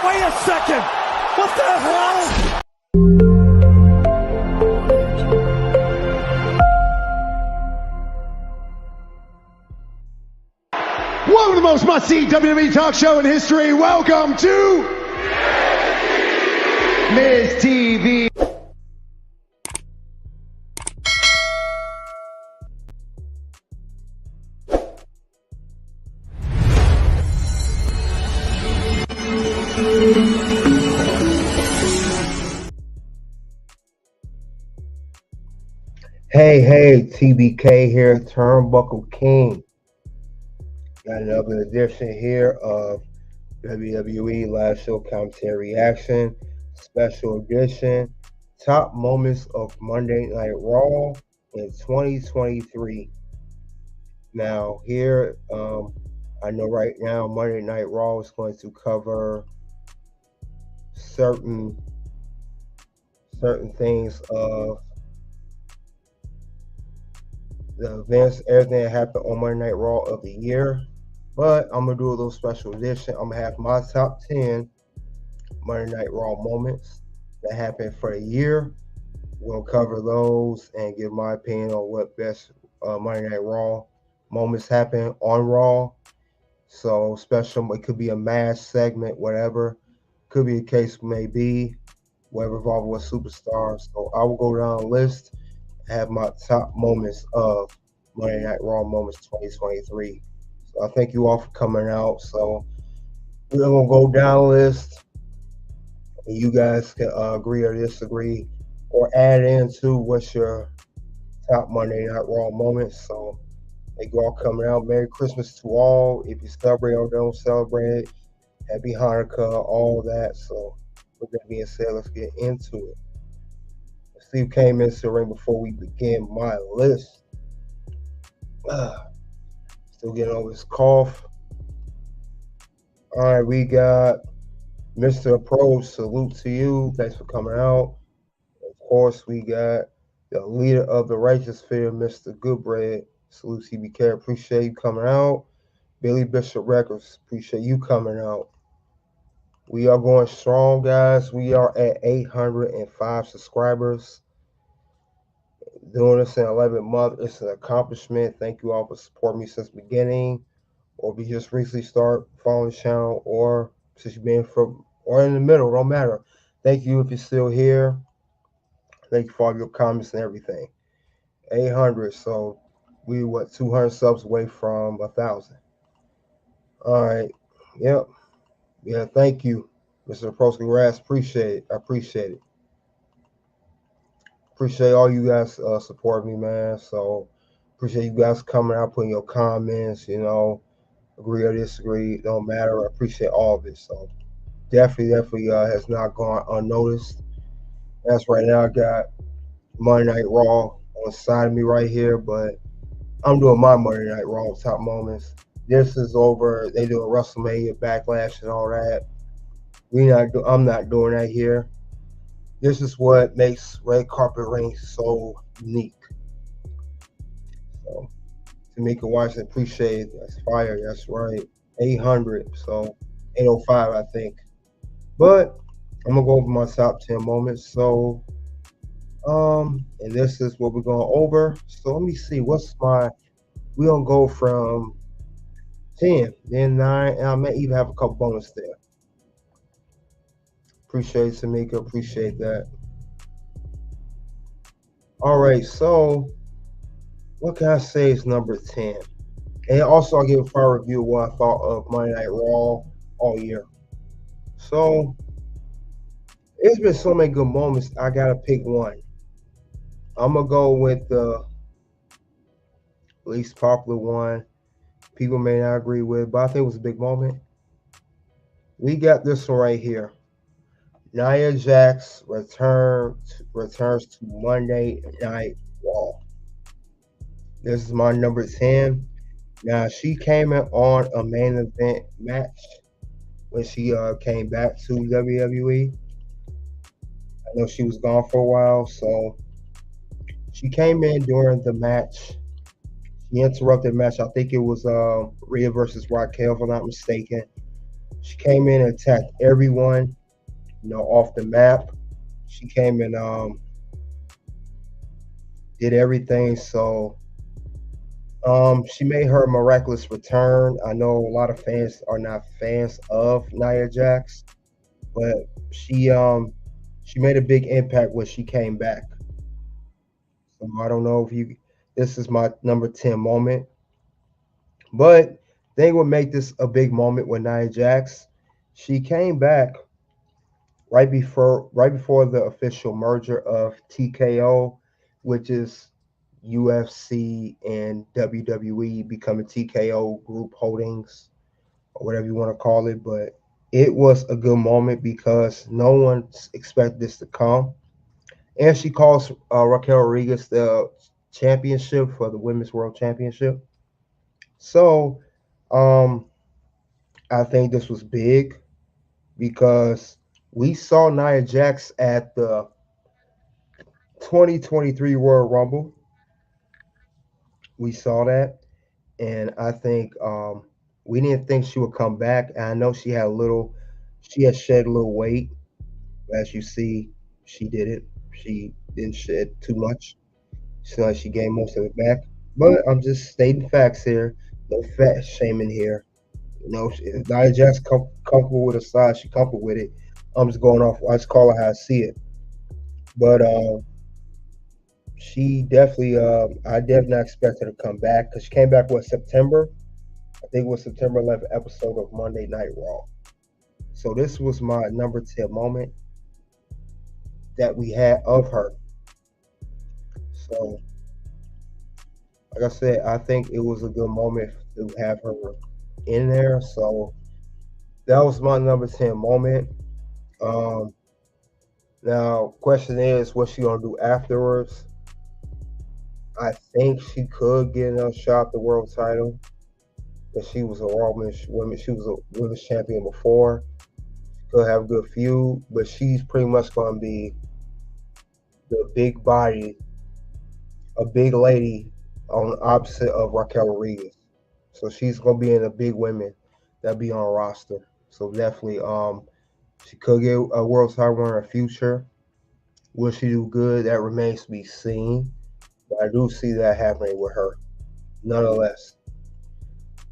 wait a second. What the hell? Welcome to the most must-see WWE talk show in history. Welcome to Miz TV. Hey, TBK here, Turnbuckle King. Got another edition here of WWE Live Show Commentary Reaction, Special Edition, Top Moments of Monday Night Raw in 2023. Now, here, I know right now Monday Night Raw is going to cover certain things of the events, everything that happened on Monday Night Raw of the year. But I'm going to do a little special edition. I'm going to have my top 10 Monday Night Raw moments that happened for the year. We'll cover those and give my opinion on what best Monday Night Raw moments happened on Raw. So special, it could be a match, segment, whatever. Could be a case maybe, whatever involved with superstars. So I will go down the list, have my top moments of Monday Night Raw moments 2023. So I thank you all for coming out. So we're gonna go down the list, and you guys can agree or disagree, or add into what's your top Monday Night Raw moments. So thank you all coming out. Merry Christmas to all. If you celebrate or don't celebrate, Happy Hanukkah, all that. So with that being said, let's get into it. Steve came into the ring before we begin my list. Still getting over his cough. All right, we got Mr. Pro, salute to you. Thanks for coming out. Of course, we got the leader of the righteous fear, Mr. Goodbread. Salute TBK. Appreciate you coming out. Billy Bishop Records, appreciate you coming out. We are going strong, guys. We are at 805 subscribers. Doing this in 11 months, it's an accomplishment. Thank you all for supporting me since the beginning, or if you just recently start following the channel, or since you've been from, or in the middle, don't matter. Thank you if you're still here. Thank you for all your comments and everything. 800, so we 200 subs away from 1,000. All right, yep, yeah. Thank you, Mr. Prosky Ras. Appreciate it. I appreciate it. Appreciate all you guys supporting me, man. So appreciate you guys coming out, putting your comments, you know, agree or disagree, don't matter. I appreciate all of it. So definitely has not gone unnoticed. That's right now I got Monday Night Raw on the side of me right here, but I'm doing my Monday Night Raw top moments. This is over. They do a WrestleMania Backlash and all that. I'm not doing that here. This is what makes Red Carpet Ring so unique. So, Tamika Washington, appreciate it. That's fire. That's right. 800. So, 805, I think. But I'm going to go over my top 10 moments. So, and this is what we're going over. So, let me see. We're going to go from 10, then 9, and I may even have a couple bonus there. Appreciate Tamika, appreciate that. All right, so what can I say is number 10? And also I'll give a fire review of what I thought of Monday Night Raw all year. So it's been so many good moments, I gotta pick one. I'm gonna go with the least popular one. People may not agree with, but I think it was a big moment. We got this one right here. Nia Jax returns to Monday Night Raw. This is my number 10. Now, she came in on a main event match when she came back to WWE. I know she was gone for a while, so she came in during the match. She interrupted the match. I think it was Rhea versus Raquel, if I'm not mistaken. She came in and attacked everyone, off the map. She came and did everything. So she made her miraculous return. I know a lot of fans are not fans of Nia Jax, but she made a big impact when she came back. So I don't know if this is my number 10 moment, but they would make this a big moment with Nia Jax. She came back right before the official merger of TKO, which is UFC and WWE becoming TKO Group Holdings, or whatever you want to call it. But it was a good moment because no one expected this to come. And she calls Raquel Rodriguez the championship for the Women's World Championship. So I think this was big because we saw Nia Jax at the 2023 Royal Rumble. We saw that, and I think we didn't think she would come back. And I know she had shed a little weight. As you see, she did it. She didn't shed too much. So she gained most of it back. But I'm just stating facts here. No fat shaming here. Nia Jax comfortable with her size. She comfortable with it. I'm just going off. I just call it how I see it. But she definitely, I did not expect her to come back because she came back September. I think it was September 11th episode of Monday Night Raw. So this was my number 10 moment that we had of her. So, like I said, I think it was a good moment to have her in there. So that was my number 10 moment. Now, question is, what's she gonna do afterwards? I think she could get another shot at the world title, because she was she was a women's champion before. She could have a good feud, but she's pretty much gonna be the big body, a big lady on the opposite of Raquel Rodriguez. So she's gonna be in the big women that be on a roster. So definitely, she could get a world title in her future. Will she do good? That remains to be seen. But I do see that happening with her, nonetheless.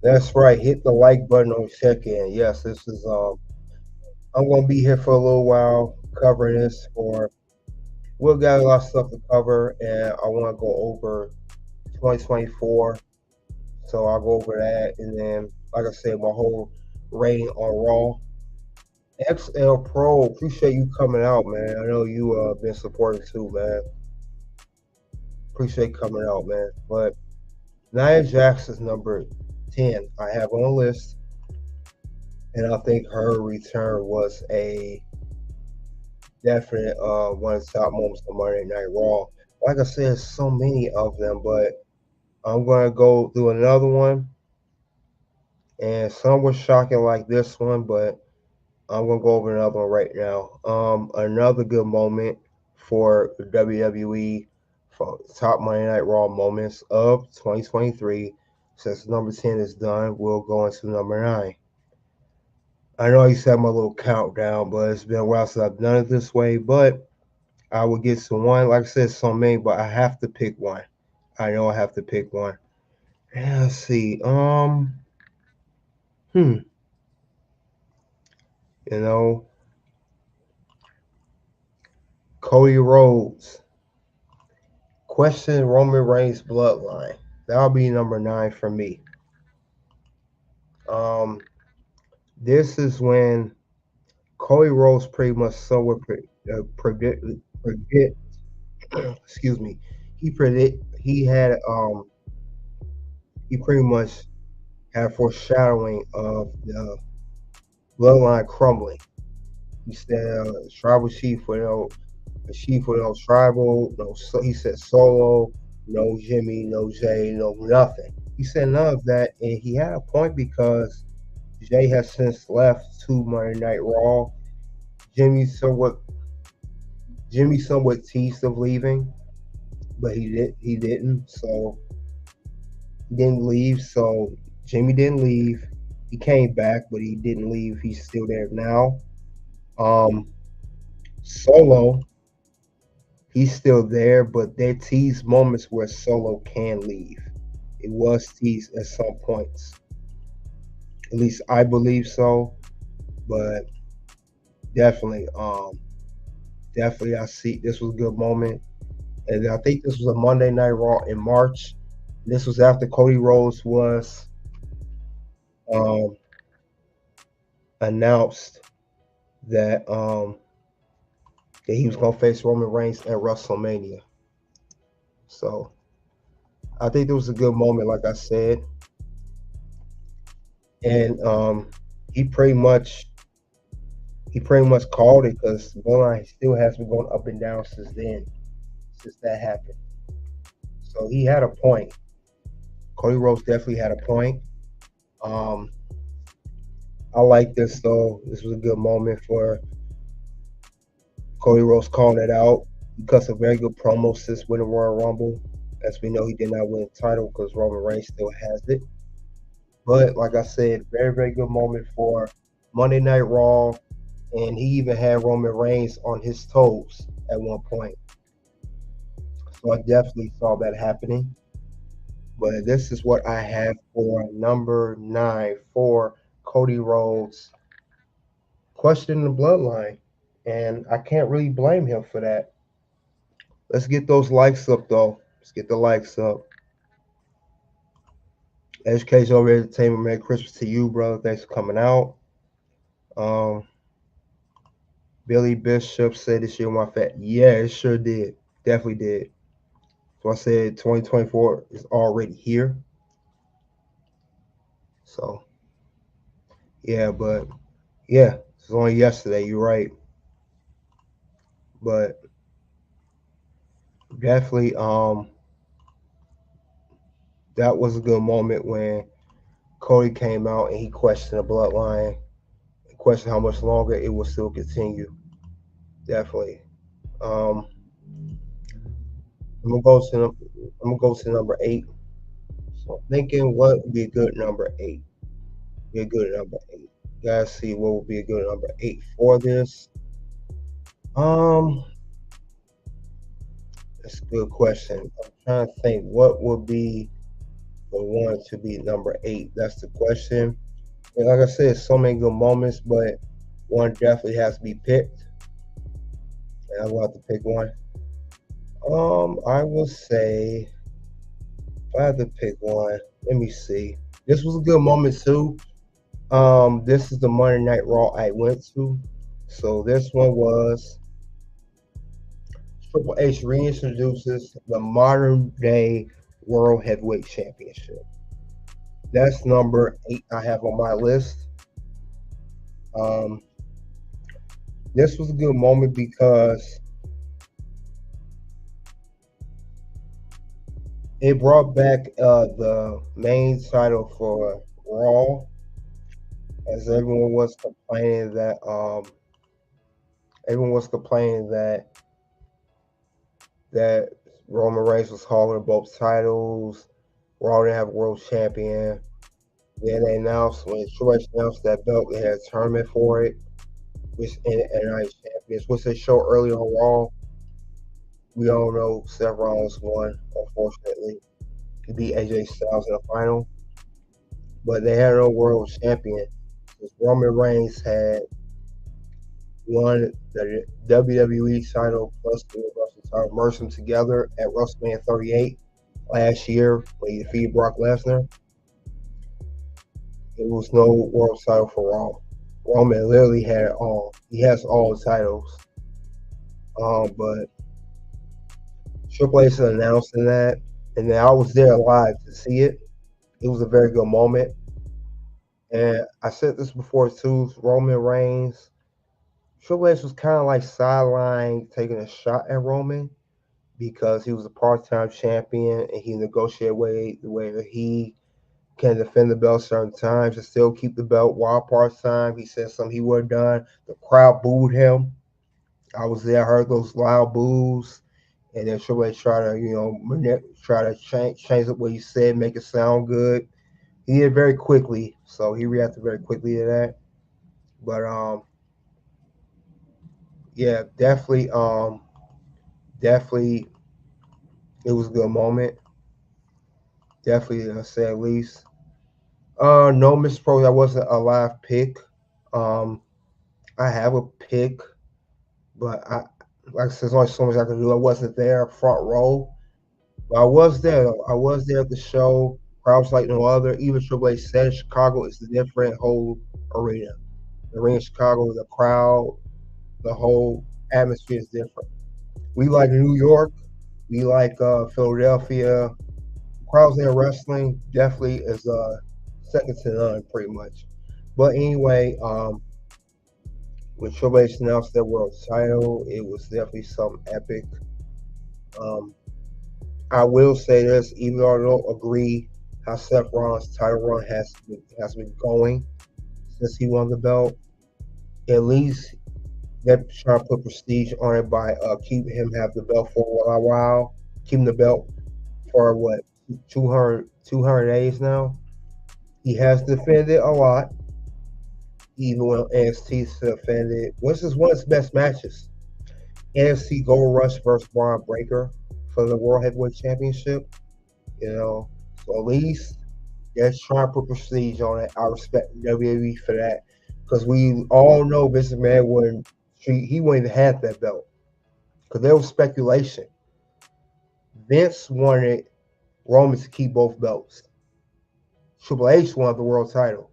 That's right. Hit the like button on check-in. Yes, this is. I'm gonna be here for a little while covering this. We'll got a lot of stuff to cover, and I want to go over 2024. So I'll go over that, and then, like I said, my whole rating on Raw. XL Pro, appreciate you coming out, man. I know you been supporting too, man. Appreciate coming out, man. But Nia Jax is number 10 I have on the list, and I think her return was a definite one of the top moments of Monday Night Raw. Like I said, so many of them, but I'm going to go through another one, and some were shocking like this one, but I'm going to go over another one right now. Another good moment for WWE for top Monday Night Raw moments of 2023. Since number 10 is done, we'll go into number 9. I know I used to have my little countdown, but it's been a while since I've done it this way. But I will get to one. Like I said, so many, but I have to pick one. I know I have to pick one. And let's see. Cody Rhodes. Question Roman Reigns' bloodline. That'll be number 9 for me. This is when Cody Rhodes pretty much somewhat excuse me. He pretty much had foreshadowing of the bloodline crumbling. He said tribal chief without a chief without tribal. No, he said Solo, no Jimmy, no Jay, no nothing. He said none of that, and he had a point because Jay has since left to Monday Night Raw. Jimmy somewhat teased of leaving, but he didn't. So he didn't leave. So Jimmy didn't leave. He came back, but he didn't leave. He's still there now. Solo, he's still there, but they teased moments where Solo can leave. It was teased at some points. At least I believe so. But definitely, definitely I see this was a good moment. And I think this was a Monday Night Raw in March. This was after Cody Rhodes was announced that that he was gonna face Roman Reigns at WrestleMania. So I think it was a good moment, like I said. And he pretty much called it, because Bloodline still has been going up and down since that happened. So he had a point. Cody Rhodes definitely had a point. I like this though. This was a good moment for Cody Rhodes calling it out, because of very good promo since winning Royal Rumble. As we know, he did not win the title because Roman Reigns still has it. But like I said, very, very good moment for Monday Night Raw. And he even had Roman Reigns on his toes at one point. So I definitely saw that happening. But this is what I have for number 9 for Cody Rhodes questioning the bloodline. And I can't really blame him for that. Let's get those likes up, though. Let's get the likes up. Education over Entertainment, Merry Christmas to you, brother. Thanks for coming out. Billy Bishop said this year my fat. Yeah, it sure did. Definitely did. So I said 2024 is already here. So, yeah, but yeah, it's only yesterday. You're right. But definitely, that was a good moment when Cody came out and he questioned the bloodline, questioned how much longer it will still continue. Definitely. I'm gonna go to number 8. So I'm thinking what would be a good number 8. Be a good number 8. You guys see what would be a good number 8 for this. That's a good question. I'm trying to think what would be the one to be number 8. That's the question. And like I said, so many good moments, but one definitely has to be picked. And I will have to pick one. I will say, if I had to pick one, let me see. This was a good moment too. This is the Monday Night Raw I went to. So this one was Triple H reintroduces the modern day World Heavyweight Championship. That's number 8 I have on my list. This was a good moment because it brought back the main title for Raw, as everyone was complaining that that Roman Reigns was holding both titles. Raw didn't have a world champion. Then they announced, when Triple H announced that belt, they had a tournament for it, which and Night Champions, which they showed earlier on Raw. We all know Seth Rollins won, unfortunately. He beat AJ Styles in the final. But they had no world champion. Roman Reigns had won the WWE title plus the Universal title, merged them together at WrestleMania 38 last year when he defeated Brock Lesnar. There was no world title for Raw. Roman literally had it all. He has all the titles. But Triple H announcing that, and then I was there live to see it. It was a very good moment. And I said this before too, Roman Reigns, Triple H was kind of like sideline taking a shot at Roman because he was a part-time champion and he negotiated where he can defend the belt certain times and still keep the belt while part-time. He said something he would have done. The crowd booed him. I was there, I heard those loud boos. And then Triple H try to change up what he said, make it sound good. He did very quickly, so he reacted very quickly to that. But yeah, definitely, definitely, it was a good moment. Definitely, to say at least. No, Mr. Pro, that wasn't a live pick. I have a pick, but like I said, there's only so much I can do. I wasn't there front row, but I was there. I was there at the show. Crowds like no other. Even Triple H said Chicago is a different whole arena. The arena in Chicago, the crowd, the whole atmosphere is different. We like New York. We like Philadelphia. Crowds there wrestling definitely is second to none, pretty much. But anyway, when Triple H announced their world title, it was definitely something epic. I will say this, even though I don't agree how Seth Rollins' title run has been going since he won the belt, at least they're trying to put prestige on it by keeping him have the belt for a while, keeping the belt for what 200 days now. He has defended a lot, even when NXT defended. This is one of his best matches. NXT Gold Rush versus Braun Breaker for the World Heavyweight Championship. So at least they're trying to put prestige on it. I respect WWE for that because we all know Vince McMahon wouldn't even have that belt because there was speculation. Vince wanted Roman to keep both belts. Triple H wanted the world title.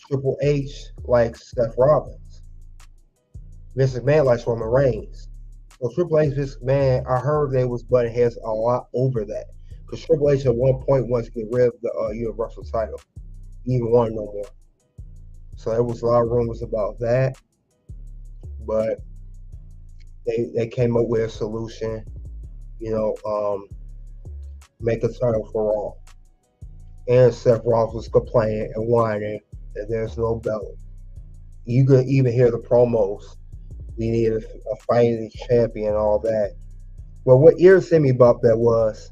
Triple H likes Seth Rollins. Vince McMahon likes Roman Reigns. So Triple H, Vince McMahon, I heard they was butting heads a lot over that. Because Triple H at one point wants to get rid of the Universal title. He didn't want it no more. So there was a lot of rumors about that. But they came up with a solution, make a title for Raw. And Seth Rollins was complaining and whining that there's no belt. You could even hear the promos. We needed a fighting champion and all that. Well, what irritated me about that was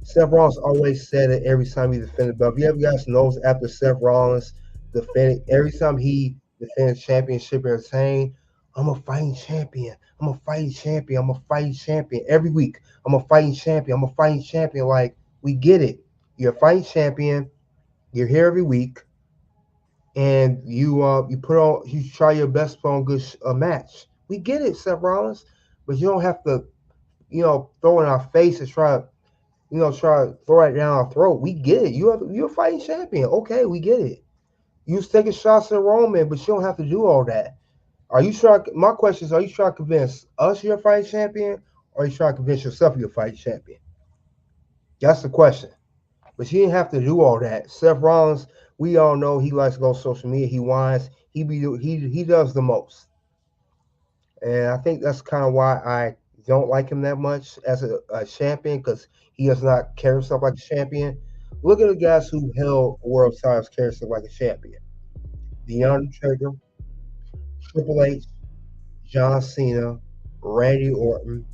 Seth Rollins always said it every time he defended the belt. If you ever guys knows after Seth Rollins defended, every time he defended championship and saying, I'm a fighting champion. I'm a fighting champion. I'm a fighting champion. Every week, I'm a fighting champion. I'm a fighting champion. Like, we get it. You're a fighting champion. You're here every week. And you try your best to put on a good match. We get it, Seth Rollins, but you don't have to, throw it in our face and try to throw it down our throat. We get it. You're a fighting champion. Okay, we get it. You was taking shots at Roman, but you don't have to do all that. My question is, are you trying to convince us you're a fighting champion, or are you trying to convince yourself you're a fighting champion? That's the question. But you didn't have to do all that. Seth Rollins, we all know he likes to go on social media. He whines. He does the most. And I think that's kind of why I don't like him that much as a champion, because he does not carry himself like a champion. Look at the guys who held world titles carry himself like a champion. The Undertaker, Triple H, John Cena, Randy Orton.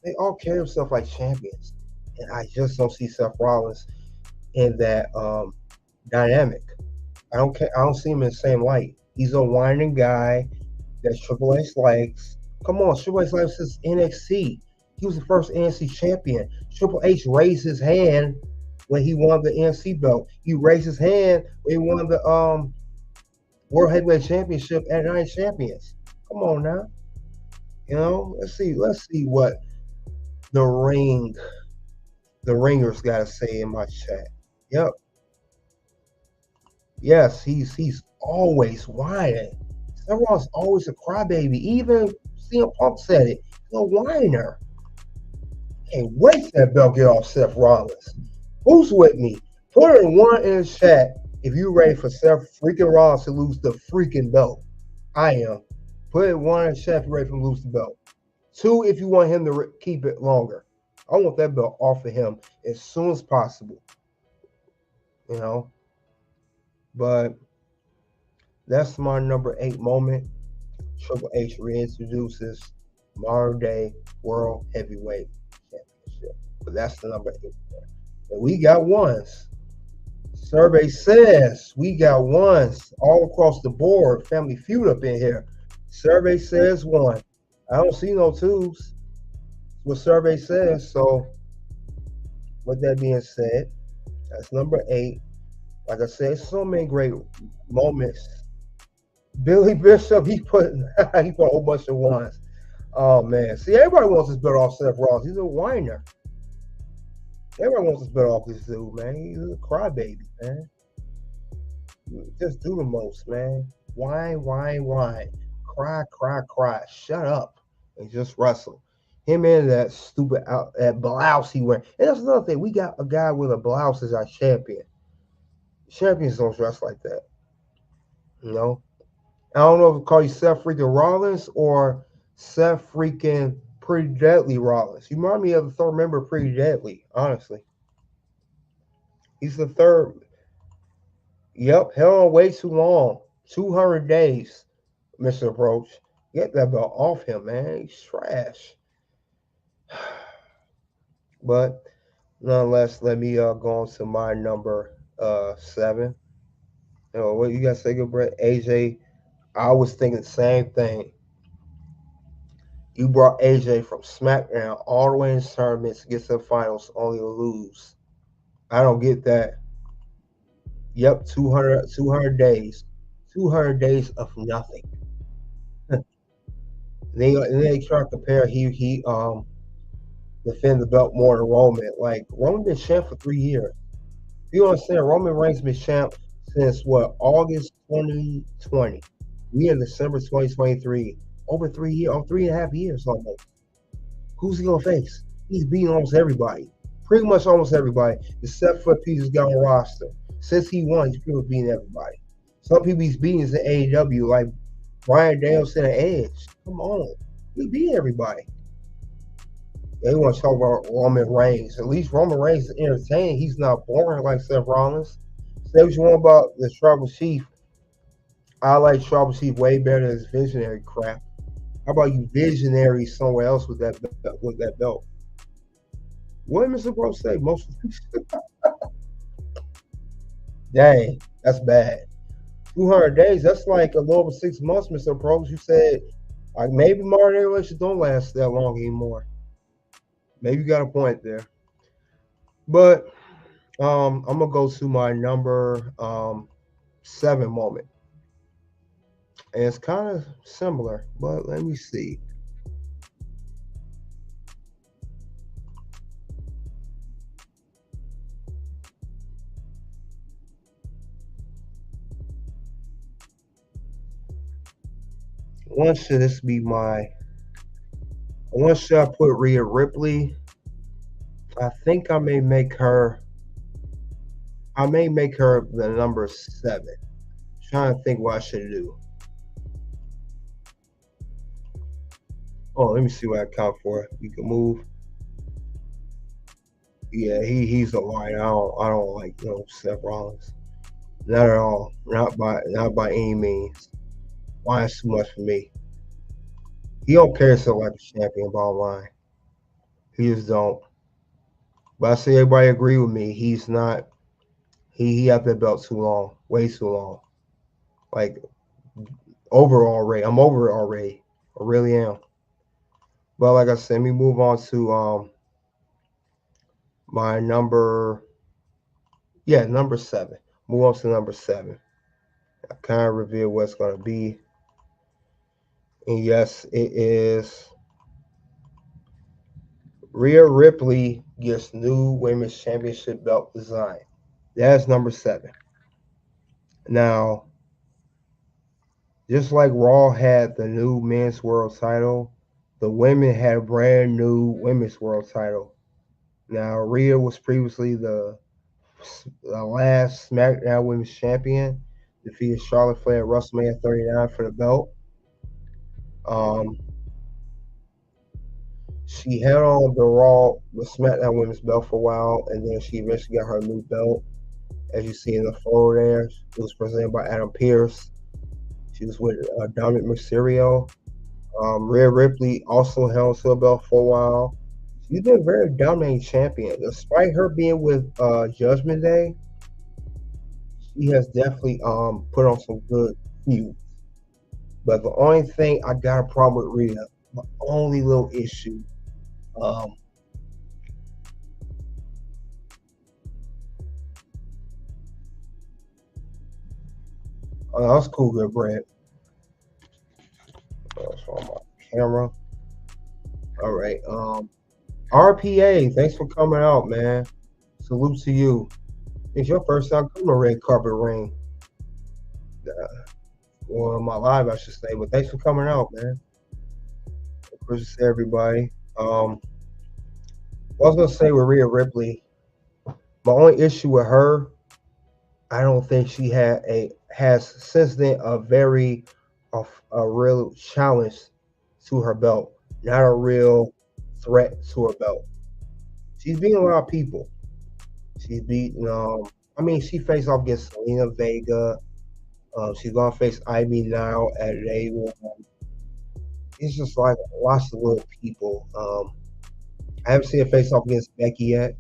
They all carry themselves like champions. And I just don't see Seth Rollins in that dynamic. I don't see him in the same light. He's a whining guy that Triple H likes. Come on, Triple H likes his NXT. He was the first NXT champion. Triple H raised his hand when he won the NXT belt. He raised his hand when he won the World Heavyweight Championship at Night Champions. Come on now. Let's see what the ringers gotta say in my chat. Yep. Yes, he's always whining. Seth Rollins always a crybaby. Even CM Punk said it. He's a whiner. Can't wait for that belt get off Seth Rollins. Who's with me? Put it in one in the chat if you're ready for Seth freaking Rollins to lose the freaking belt. I am. Put it one in the chat if you're ready for him to lose the belt. 2, if you want him to keep it longer. I want that belt off of him as soon as possible. But that's my number 8 moment. Triple H reintroduces modern day World Heavyweight Championship. But that's the number 8. And we got ones. Survey says we got ones all across the board. Family Feud up in here. Survey says one. I don't see no twos. What survey says. So, with that being said, that's number 8. Like I said, so many great moments. Billy Bishop, he put a whole bunch of ones. Oh man, see, everybody wants this belt off Seth Rollins. He's a whiner. Everybody wants this belt off this dude, man. He's a crybaby, man. Just do the most, man. Whine, cry. Shut up and just wrestle. Him and that stupid that blouse he wearing. And that's another thing. We got a guy with a blouse as our champion. Champions don't dress like that. You know? I don't know if call you Seth freaking Rollins or Seth freaking Pretty Deadly Rollins. You remind me of the third member of Pretty Deadly, honestly. He's the third. Yep, held on way too long. 200 days, Mr. Approach. Get that belt off him, man. He's trash. But nonetheless, let me go on to my number 7. You know, what you got to say, good Brett? AJ, I was thinking the same thing. You brought AJ from SmackDown all the way in tournaments to get to the finals, only to lose. I don't get that. Yep, 200 days. 200 days of nothing. they try to compare he defend the belt more than Roman. Like, Roman been champ for 3 years. You understand, Roman Reigns been champ since what, August 2020. We in December 2023. Over 3 years, or 3.5 years almost. Who's he gonna face? He's beating almost everybody. Pretty much almost everybody, except for pieces got on the roster. Since he won, he's pretty much beating everybody. Some people he's beating is in AEW, like Bryan Danielson and Edge. Come on. He beat everybody. They want to talk about Roman Reigns. At least Roman Reigns is entertaining. He's not boring like Seth Rollins. Say what you want about the Tribal Chief. I like Tribal Chief way better than his visionary crap. How about you visionary somewhere else with that belt? What did Mr. Bro say? Most dang, that's bad. 200 days, that's like a little over 6 months, Mr. Probes. You said like maybe modern relations don't last that long anymore. Maybe you got a point there. But I'm gonna go to my number 7 moment. And it's kind of similar, but let me see. When should this be my? When should I put Rhea Ripley? I think I may make her. I may make her the number 7. Trying to think what I should do. Oh, let me see what I count for. You can move. Yeah, he's a liar. I don't like Seth Rollins. Not at all. Not by any means. Why is too much for me? He don't care so like a champion, bottom line. He just don't. But I see everybody agree with me. He's not. He had that belt too long, way too long. Like over already. I'm over it already. I really am. But like I said, let me move on to my number 7. Move on to number 7. I kind of reveal what it's going to be. And yes, it is Rhea Ripley gets new women's championship belt design. That's number 7. Now, just like Raw had the new men's world title, the women had a brand new women's world title. Now, Rhea was previously the last SmackDown Women's Champion, defeated Charlotte Flair at WrestleMania 39 for the belt. She had on the SmackDown Women's belt for a while, and then she eventually got her new belt. As you see in the photo there, it was presented by Adam Pearce. She was with Dominic Mysterio. Rhea Ripley also held to a belt for a while. She's been a very dominating champion. Despite her being with Judgment Day, She has definitely put on some good feuds. But the only thing I got a problem with Rhea, my only little issue, oh, that's cool, good Brad. That's on my camera. All right. RPA, thanks for coming out, man. Salute to you. It's your first time coming to Red Carpet Ring. Or my live, I should say. But thanks for coming out, man. Appreciate everybody. I was gonna say with Rhea Ripley, my only issue with her, I don't think she has since then a real challenge to her belt, not a real threat to her belt. She's beating a lot of people. She's beating I mean, she faced off against Selena Vega. She's gonna face Ivy now at Day One. It's just like lots of little people. I haven't seen her face off against Becky yet.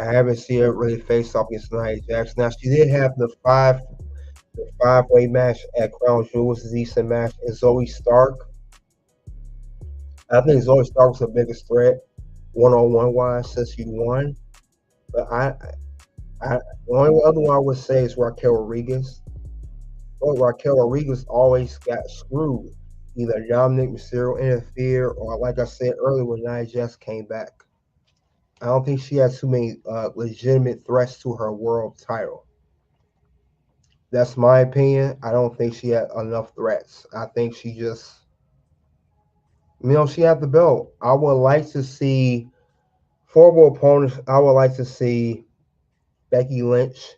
I haven't seen her really face off against Nia Jax. Now she did have the five-way match at Crown Jewel, was a decent match, and Zoe Stark. I think Zoe Stark was the biggest threat, one-on-one wise, since she won. But the only other one I would say is Raquel Rodriguez. But Raquel Rodriguez always got screwed. Either Dominic Mysterio interfered, or like I said earlier, when Nia Jax came back. I don't think she had too many legitimate threats to her world title. That's my opinion. I don't think she had enough threats. I think she just, she had the belt. I would like to see formidable opponents. I would like to see Becky Lynch,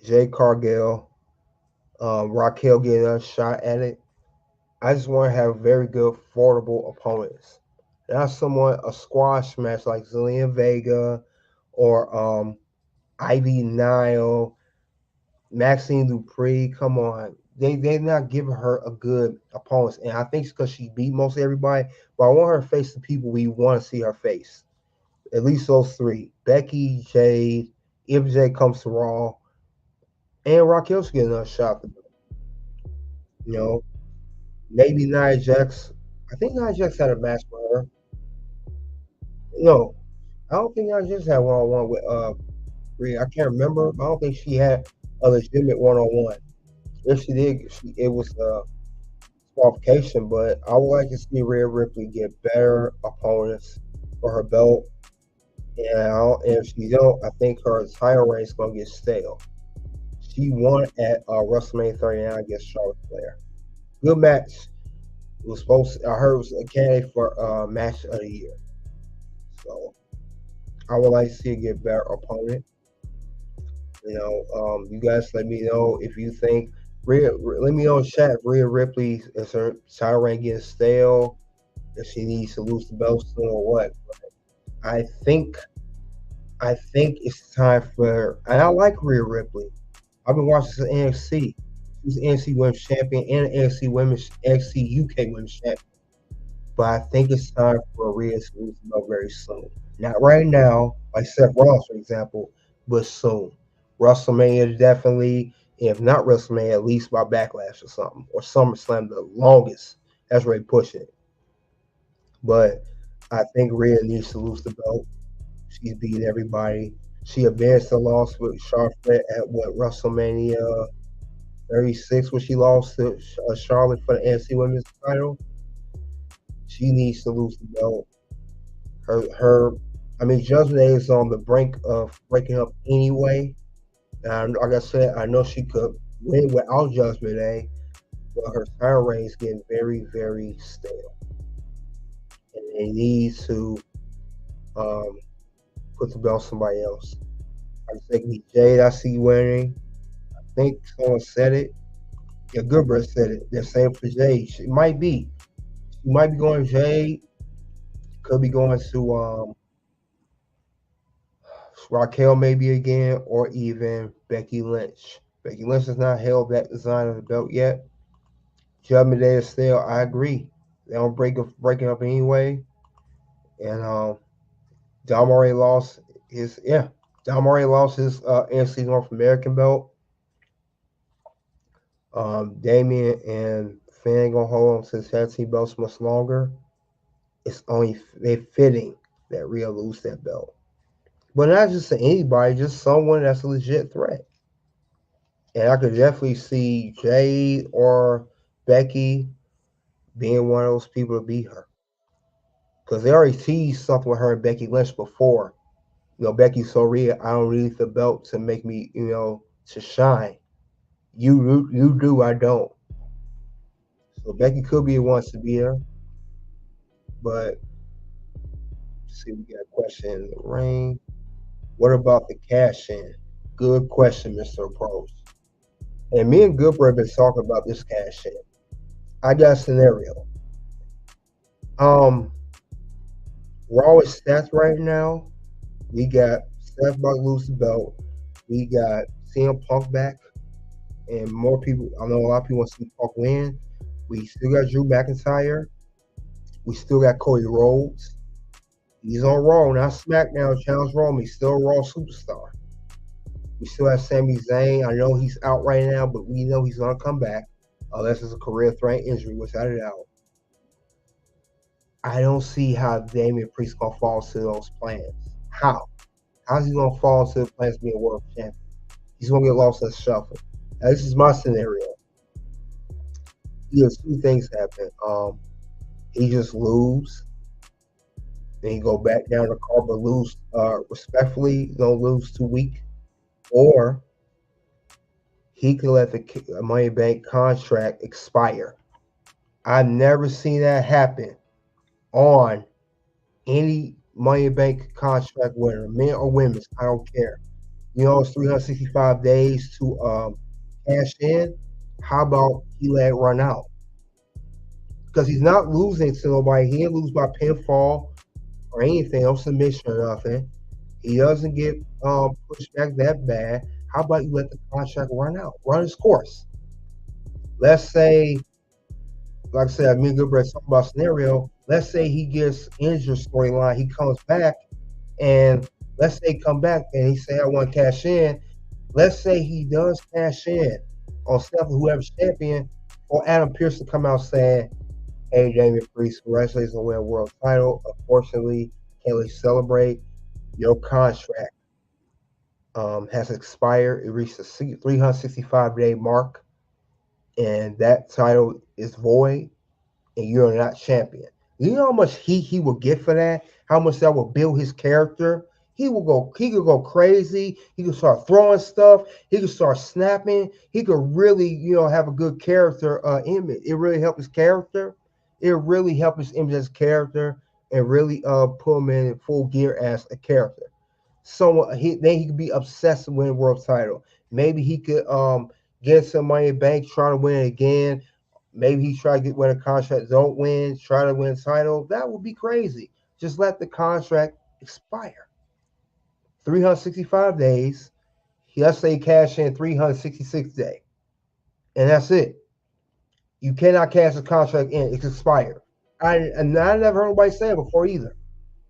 Jade Cargill, Raquel get a shot at it. I just want to have very good, formidable opponents. Not a squash match like Zelina Vega or Ivy Nile, Maxine Dupree. Come on. They're not giving her a good opponent. And I think it's because she beat most everybody. But I want her to face the people we want to see her face. At least those three. Becky, Jade, if Jade comes to Raw, and Raquel should get another shot. Maybe Nia Jax. I think Nia Jax had a match with her. No, I don't think Nia Jax had one-on-one with Rhea. I can't remember. I don't think she had a legitimate one-on-one. If she did, it was a qualification. But I would like to see Rhea Ripley get better opponents for her belt. And if she don't, I think her title reign is going to get stale. She won at WrestleMania 39 against Charlotte Flair. Good match. It was I heard it was a candidate for match of the year. So I would like to see her get better opponent. You guys let me know if you think let me know in chat if Rhea Ripley is her title reign getting stale, if she needs to lose the belt soon or what. But I think it's time for her. And I like Rhea Ripley. I've been watching the NXT. She's an NXT Women's Champion and NXT UK Women's Champion. But I think it's time for Rhea to lose the belt very soon. Not right now, like Seth Rollins, for example, but soon. WrestleMania definitely, if not WrestleMania, at least by Backlash or something. Or SummerSlam, the longest. That's really pushing it. But I think Rhea needs to lose the belt. She's beat everybody. She advanced the loss with Charlotte at WrestleMania 36, when she lost to Charlotte for the NXT Women's title. She needs to lose the belt. Judgment Day is on the brink of breaking up anyway. And like I said, I know she could win without Judgment Day, but her title reign is getting very, very stale. And they need to put the belt on somebody else. I think Jade, I see winning. I think someone said it. Yeah, Goodbread said it. They're saying for Jade. She might be going Jade. Could be going to Raquel maybe again, or even Becky Lynch. Becky Lynch has not held that design of the belt yet. Judgment Day is still, I agree. They don't breaking up anyway. And Dom already lost his, Dom already lost his NXT North American belt. Damien and Finn gonna hold on to his tag team belts much longer. It's only fitting that Rhea lose that belt. But not just to anybody, just someone that's a legit threat. And I could definitely see Jade or Becky being one of those people to beat her. Because they already teased something with her and Becky Lynch before. You know, Becky so Rhea, I don't need the belt to make me, you know, to shine. You do, I don't. So Becky could be one to be her. But let's see, we got a question in the ring. What about the cash in? Good question, Mr. Pros. And me and Goodbro have been talking about this cash in. I got a scenario. Raw is stats right now. We got Seth about to lose the belt. We got CM Punk back. And more people, I know a lot of people want to see Punk win. We still got Drew McIntyre. We still got Cody Rhodes. He's on Raw, not SmackDown. Challenge Raw. He's still a Raw superstar. We still have Sami Zayn. I know he's out right now, but we know he's going to come back unless it's a career-threatening injury, without a doubt. I don't see how Damian Priest going to fall to those plans. How? How's he going to fall to the plans of being world champion? He's going to get lost in the shuffle. Now, this is my scenario. He has two things happen. He just lose. Then he go back down the card, but lose respectfully. Don't lose too weak. Or he could let the Money Bank contract expire. I've never seen that happen on any Money Bank contract, whether men or women. I don't care. You know, it's 365 days to cash in. How about he let it run out? Because he's not losing to nobody. He didn't lose by pinfall or anything, no submission or nothing. He doesn't get pushed back that bad. How about you let the contract run out, run its course? Let's say, like I said, me and Goodbread talking about scenario. Let's say he gets injured storyline. He comes back, and let's say come back and he say, I want to cash in. Let's say he does cash in on Steph, whoever's champion, or Adam Pearce to come out saying, hey, Damian Priest, congratulations on winning a world title. Unfortunately, can't really celebrate. Your contract has expired. It reached the 365-day mark, and that title is void, and you're not champion. You know how much he will get for that? How much that will build his character? He could go crazy. He could start throwing stuff. He could start snapping. He could really, you know, have a good character image. It really helped his character. It really helped his image as a character and really put him in full gear as a character. So then he could be obsessed with winning world title. Maybe he could get some money in the bank, try to win it again. Maybe he try to win a contract, don't win, try to win a title. That would be crazy. Just let the contract expire. 365 days. Let's say cash in 366 days. And that's it. You cannot cash a contract in. It's expired. I never heard nobody say it before either.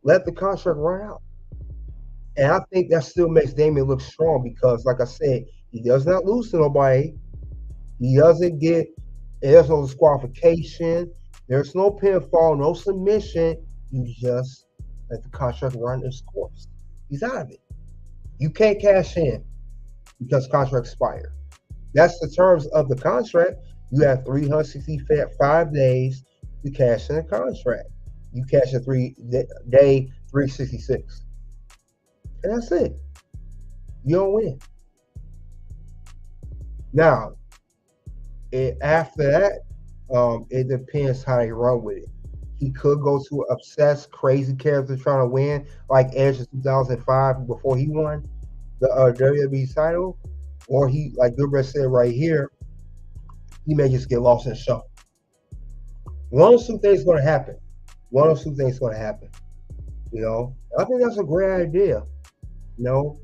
Let the contract run out. And I think that still makes Damian look strong because, like I said, he does not lose to nobody. He doesn't get, there's no disqualification. There's no pinfall, no submission. You just let the contract run its course. He's out of it. You can't cash in because contract expired. That's the terms of the contract. You have 365 days to cash in a contract. You cash in day 366. And that's it. You don't win. Now, after that, it depends how they run with it. He could go to an obsessed, crazy character trying to win, like Edge in 2005 before he won the WWE title. Or he, like Goodbread said right here, he may just get lost in the shuffle. One of two things is going to happen. You know, I think that's a great idea. You know,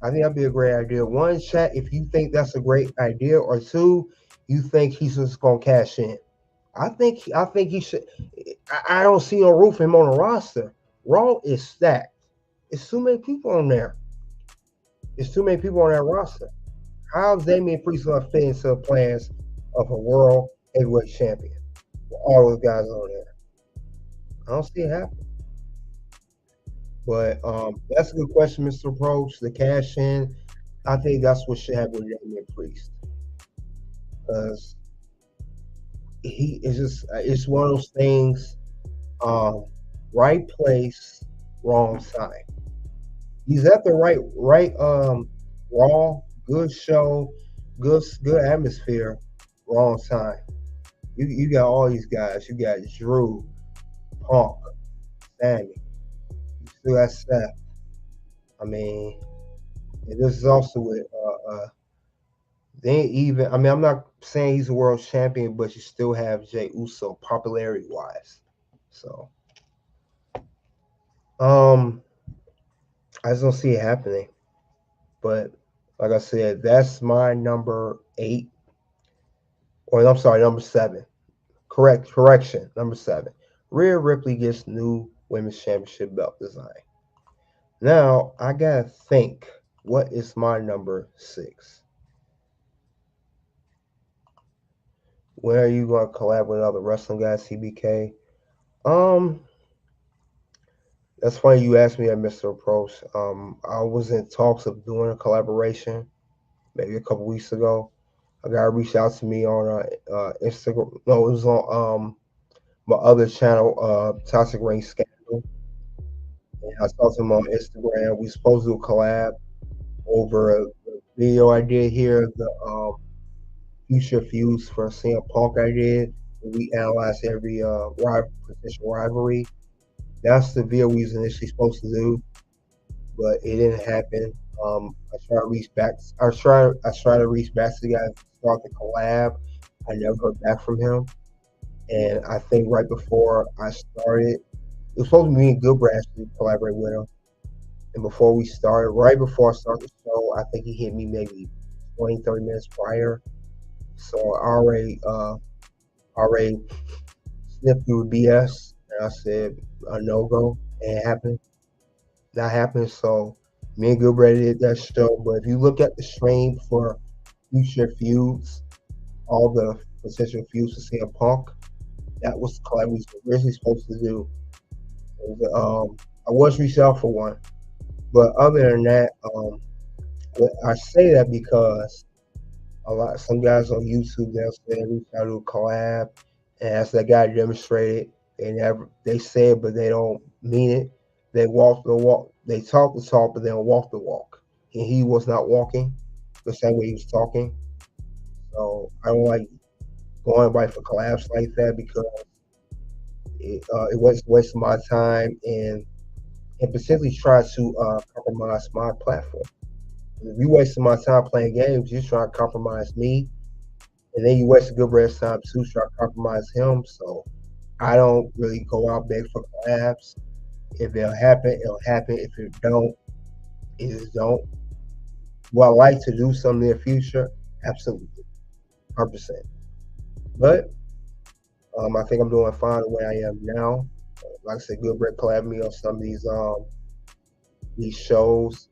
I think that'd be a great idea. One, chat, if you think that's a great idea, or two, you think he's just going to cash in. I think he should. I don't see no roof for him on the roster. Raw is stacked. It's too many people on there. There's too many people on that roster. How's Damian Priest going to fit into the plans of a world heavyweight champion with all those guys on there? I don't see it happening. But that's a good question, Mr. Approach. The cash in, I think that's what should happen with Damian Priest. Because he is just, it's one of those things, right place, wrong time. He's at the right Raw, good show, good atmosphere, wrong time. You got all these guys. You got Drew, Punk, Sammy. You still got Seth. I mean, and this is also with I'm not saying he's a world champion, but you still have Jey Uso popularity wise. So I just don't see it happening. But like I said, that's my number 8. Or I'm sorry, number 7. Correction, number 7. Rhea Ripley gets new women's championship belt design. Now I gotta think, what is my number 6? When are you gonna collab with other wrestling guys, CBK? That's funny you asked me that, Mr. Approach. I was in talks of doing a collaboration maybe a couple weeks ago. A guy reached out to me on Instagram. No, it was on my other channel, Toxic Ring Scandal. And I talked to him on Instagram. We supposed to do a collab over a video I did here, the future feuds for CM Punk I did. We analyzed every potential rivalry. That's the video we was initially supposed to do, but it didn't happen. I tried to reach back. I tried to reach back to the guy to start the collab. I never heard back from him, and I think right before I started, it was supposed to be me and Goodbrad actually collaborate with him. And before we started, right before I started the show, I think he hit me maybe 20, 30 minutes prior. So I already sniffed through BS. And I said a no-go. Ain't happened. Not happening. So me and Goodbrad did that show. But if you look at the stream for future feuds, all the potential feuds for CM Punk, that was the collab we were originally supposed to do. I was reached out for one. But other than that, I say that because some guys on YouTube, they'll say we try to do a collab, and as that guy demonstrated, they say it, but they don't mean it. They walk the walk, they talk the talk, but they don't walk the walk. And he was not walking the same way he was talking. So I don't like going by for collabs like that because it wastes my time and potentially try to compromise my platform. If you wasting my time playing games, you're trying to compromise me, and then you waste a good rest time too, trying to compromise him. So I don't really go out big for collabs. If it'll happen, it'll happen. If it don't, it just don't. Will I like to do something in the future? Absolutely, 100%. But I think I'm doing fine the way I am now. Like I said, Goodbrad collab me on some of these shows.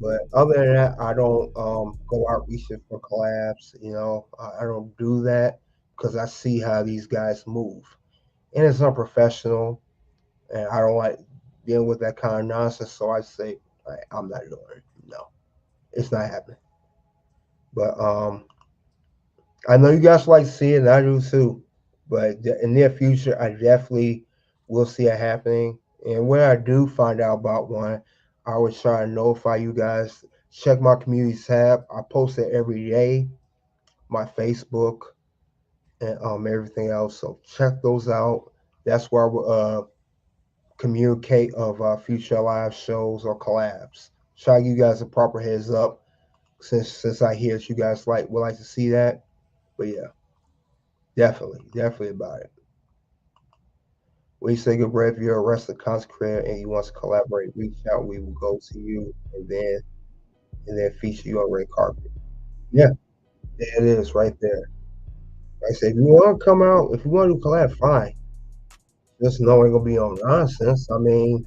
But other than that, I don't go out reaching for collabs. I don't do that because I see how these guys move, and it's unprofessional, and I don't like dealing with that kind of nonsense. So I say I'm not doing it. No, it's not happening. But I know you guys like to see it, and I do too. But in the near future, I definitely will see it happening. And when I do find out about one, I always try to notify you guys. Check my community tab. I post it every day, my Facebook, and everything else. So check those out. That's where I will communicate of future live shows or collabs. Try to give you guys a proper heads up since I hear that you guys would like to see that. But yeah, definitely about it. When you say Goodbrad, if you're a wrestler content creator and you want to collaborate, reach out. We will go to you and then feature you on red carpet. Yeah, there it is right there. Like I said, if you want to come out, if you want to collab, fine. Just know it ain't gonna be on nonsense. I mean,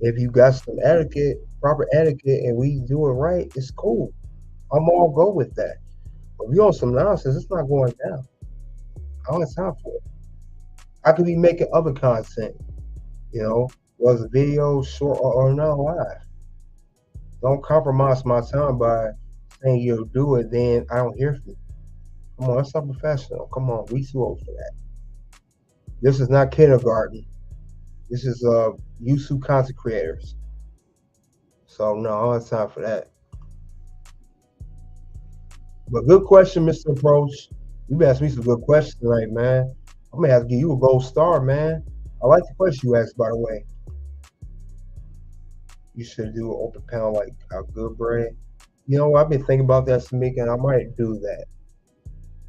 if you got some etiquette, proper etiquette and we do it right, it's cool. I'm all go with that. But if you're on some nonsense, it's not going down. I don't have time for it. I could be making other content, was a video short or not live. Don't compromise my time by saying you'll do it, then I don't hear from you. Come on, that's not professional. Come on, we too old for that. This is not kindergarten. This is YouTube content creators. So no, I don't have time for that. But good question, Mr. Approach. You asked me some good questions tonight, man. I'm gonna have to give you a gold star, man. I like the question you asked, by the way. You should do an open panel like a good bread. I've been thinking about that, Samika, and I might do that.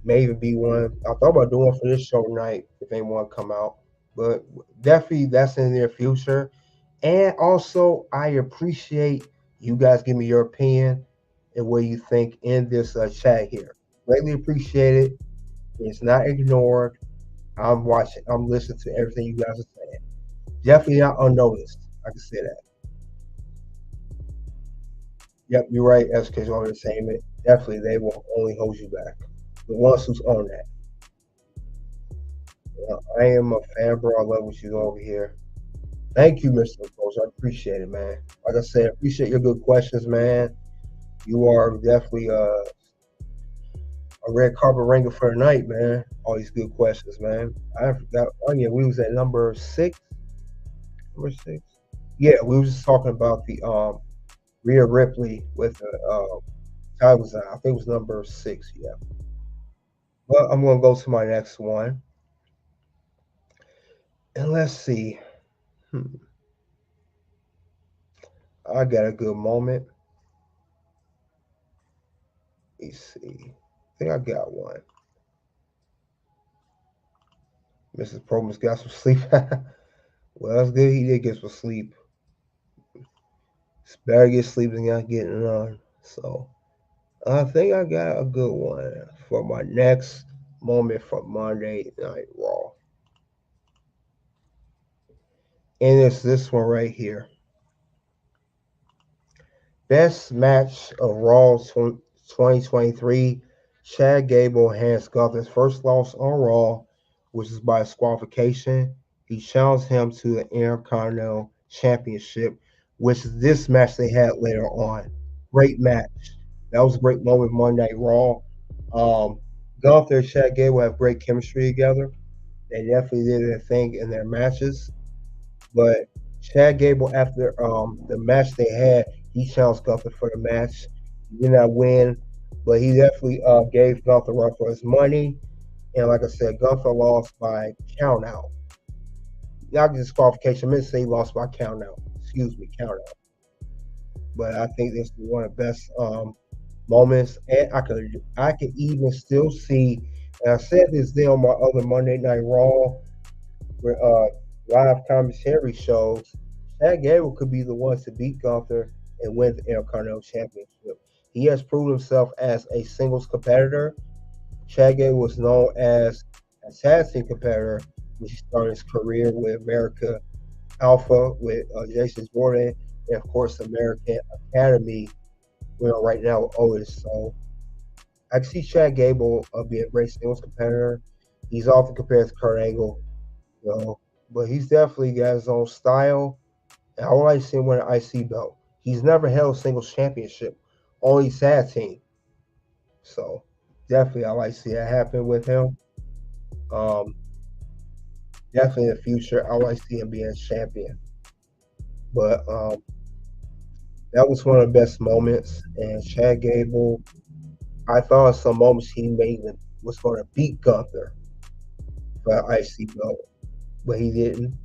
Maybe be one. I thought about doing one for this show tonight if anyone come out. But definitely that's in the near future. And also, I appreciate you guys give me your opinion and what you think in this chat here. Greatly appreciate it. It's not ignored. I'm watching. I'm listening to everything you guys are saying. Definitely not unnoticed. I can say that. Yep, you're right, SK's Entertainment. Definitely, they will only hold you back. The ones who's on that. I am a fan, bro. I love what you do over here. Thank you, Mr. Coach. I appreciate it, man. Like I said, I appreciate your good questions, man. You are definitely a red carpet ringer for the night, man. All these good questions, man. I forgot. Oh, yeah, we was at number 6. Number 6? Yeah, we was just talking about the Rhea Ripley with the title design. I think it was number 6, yeah. But I'm going to go to my next one. And let's see. I got a good moment. Let's see. I think I got one. Mrs. Promus got some sleep. Well, that's good. He did get some sleep. It's better to get sleep than not getting none. So I think I got a good one for my next moment from Monday Night Raw. And it's this one right here. Best match of Raw 2023. Chad Gable hands Gunther's first loss on Raw, which is by disqualification. He challenged him to the Intercontinental Championship, which is this match they had later on. Great match. That was a great moment Monday Night Raw. Gunther and Chad Gable have great chemistry together. They definitely did their thing in their matches. But Chad Gable, after the match they had, he challenged Gunther for the match. He did not win, but he definitely gave Gunther a run for his money. And like I said, Gunther lost by count out. Not disqualification. I meant to say he lost by count out. Excuse me, count out. But I think this is one of the best moments. And I could even still see, and I said this day on my other Monday Night Raw live commentary shows, Chad Gable could be the one to beat Gunther and win the Intercontinental Championship. He has proved himself as a singles competitor. Chad Gable was known as a tag team competitor when he started his career with America Alpha with Jason Jordan, and of course American Academy, right now with Otis. So I can see Chad Gable being a great singles competitor. He's often compared to Kurt Angle, but he's definitely got his own style. And I would like to see him win an IC belt. He's never held a singles championship, only tag team. So definitely I like to see that happen with him. Definitely in the future, I like to see him being a champion. But that was one of the best moments. And Chad Gable, I thought in some moments he was going to beat Gunther for an IC belt, but he didn't.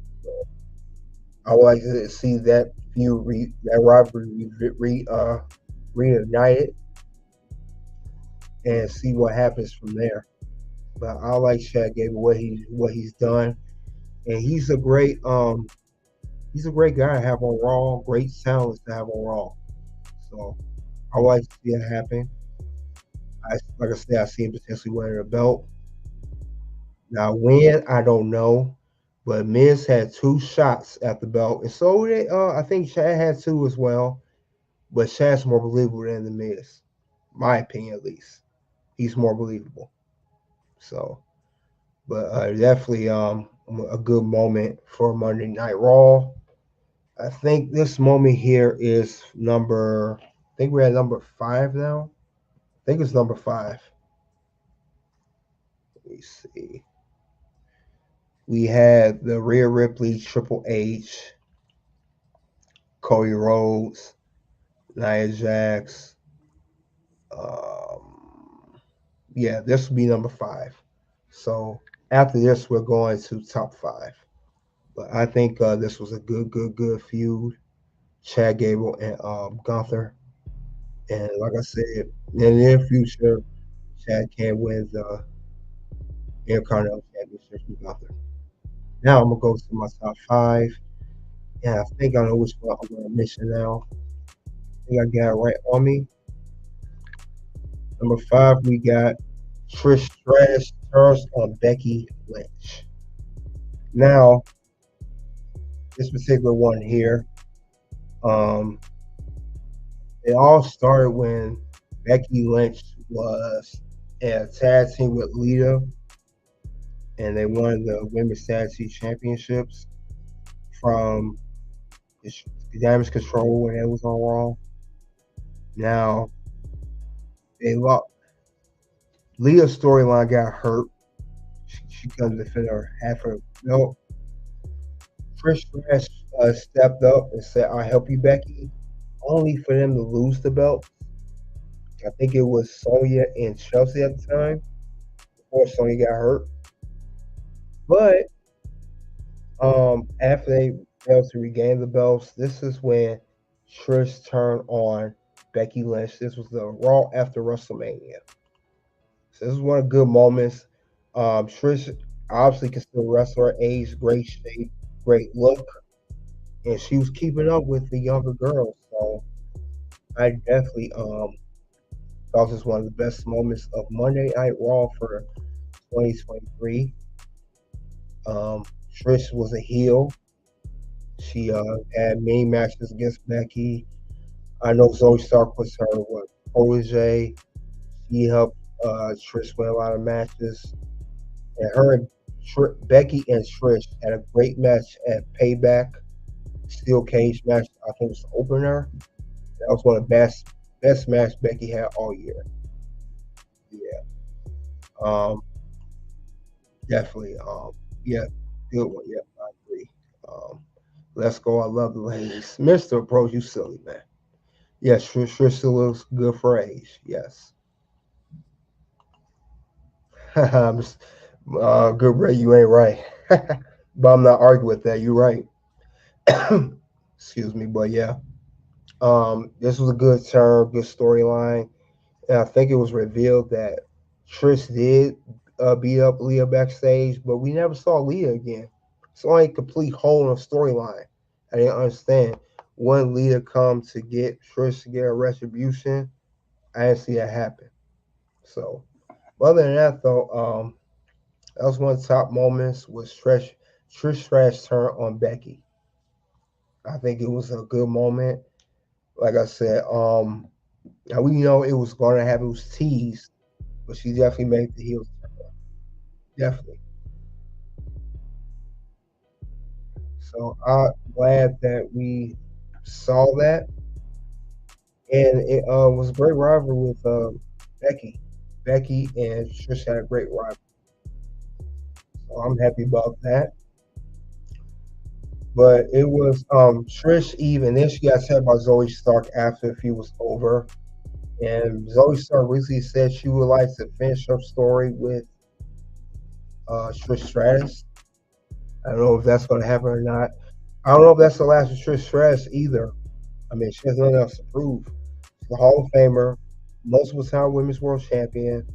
I would like to see that feud, that rivalry reunited, and see what happens from there. But I like Chad Gable, what he's done, and he's a great guy to have on Raw. Great talent to have on Raw. So I would like to see it happen. Like I said, I see him potentially winning a belt. Now when, I don't know. But Miz had 2 shots at the belt, and so did I think Chad had 2 as well. but Shaq's more believable than The Miz. My opinion, at least. He's more believable. So, but definitely a good moment for Monday Night Raw. I think this moment here is I think we're at number 5 now. I think it's number 5. Let me see. We had the Rhea Ripley, Triple H, Cody Rhodes, Nia Jax. Yeah, this will be number 5. So after this, we're going to top 5. But I think this was a good feud. Chad Gable and Gunther. And like I said, in the near future, Chad can win the Intercontinental Championship from Gunther. Now I'm gonna go to my top 5. And I think I know which one I'm gonna mention now. I think I got it right on me. Number 5, we got Trish Stratus turns on Becky Lynch. Now, this particular one here, it all started when Becky Lynch was in a tag team with Lita, and they won the Women's Tag Team Championships from Damage Control when it was on Raw. Now, they lost. Lita's storyline got hurt. She couldn't defend her half her belt. Trish stepped up and said, "I'll help you, Becky," only for them to lose the belt. I think it was Sonya and Chelsea at the time before Sonya got hurt. But after they failed to regain the belts, this is when Trish turned on Becky Lynch. This was the Raw after WrestleMania. So this is one of the good moments. Trish obviously can still wrestle her age, great shape, great look, and she was keeping up with the younger girls. So I definitely thought this was one of the best moments of Monday Night Raw for 2023. Trish was a heel. She had many matches against Becky. I know Zoe Stark was her protege. She helped Trish win a lot of matches. And her and Becky and Trish had a great match at Payback. Steel cage match. I think it was the opener. That was one of the best match Becky had all year. Yeah. Definitely. Yeah. Good one. Yeah, I agree. Let's go. I love the ladies. Mr. Approach, you silly man. Yes, Trish still looks good for her age. Yes. Good, Ray. You ain't right. But I'm not arguing with that. You're right. Excuse me. But yeah. This was a good turn, good storyline. And I think it was revealed that Trish did beat up Leah backstage, but we never saw Leah again. It's only a complete hole in the storyline. I didn't understand. When Leah come to get Trish to get a retribution, I didn't see that happen. So, other than that, though, that was one of the top moments was Trish Stratus' turn on Becky. I think it was a good moment. Like I said, we know it was going to happen. It was teased, but she definitely made the heel turn. Definitely. So I'm glad that we saw that. And it was a great rivalry with Becky. Becky and Trish had a great rivalry. So I'm happy about that. But it was Trish even. Then she got said by Zoe Stark after the feud was over. And Zoe Stark recently said she would like to finish her story with Trish Stratus. I don't know if that's going to happen or not. I don't know if that's the last of Trish Stratus either. I mean, she has nothing else to prove. She's a Hall of Famer, multiple time Women's World Champion.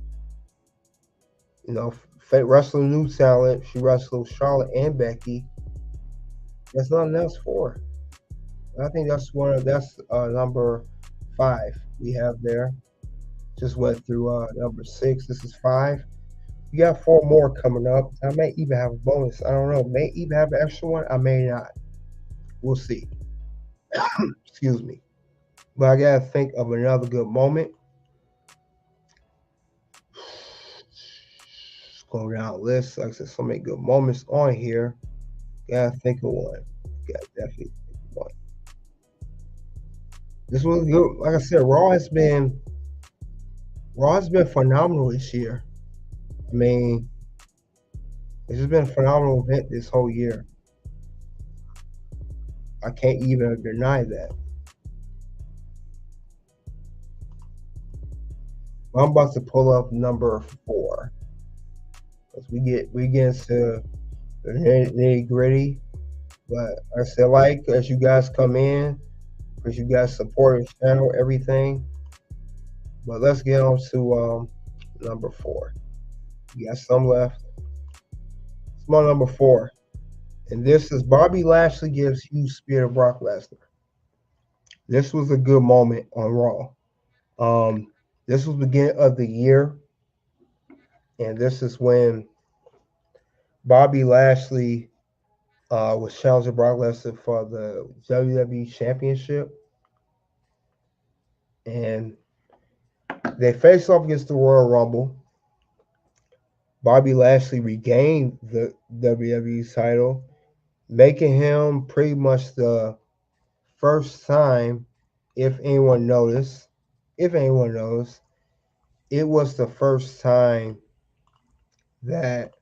You know, wrestling new talent. She wrestled Charlotte and Becky. There's nothing else for her. I think that's number 5 we have there. Just went through number 6. This is 5. We got 4 more coming up. I may even have a bonus. I don't know. May even have an extra one. I may not. We'll see. Excuse me. But I gotta think of another good moment. Go down the list. Like I said, so many good moments on here. Gotta think of one. Gotta definitely think of one. This was good. Like I said, Raw has been phenomenal this year. I mean, it's just been a phenomenal event this whole year. I can't even deny that. I'm about to pull up number 4. Because we get into the nitty gritty. But like I said, as you guys come in, as you guys support the channel, everything. But let's get on to number 4. We got some left. It's my number 4. And this is Bobby Lashley gives huge spear to Brock Lesnar. This was a good moment on Raw. This was the beginning of the year. And this is when Bobby Lashley was challenging Brock Lesnar for the WWE Championship. And they faced off against the Royal Rumble. Bobby Lashley regained the WWE title, making him pretty much the first time, if anyone knows, it was the first time that,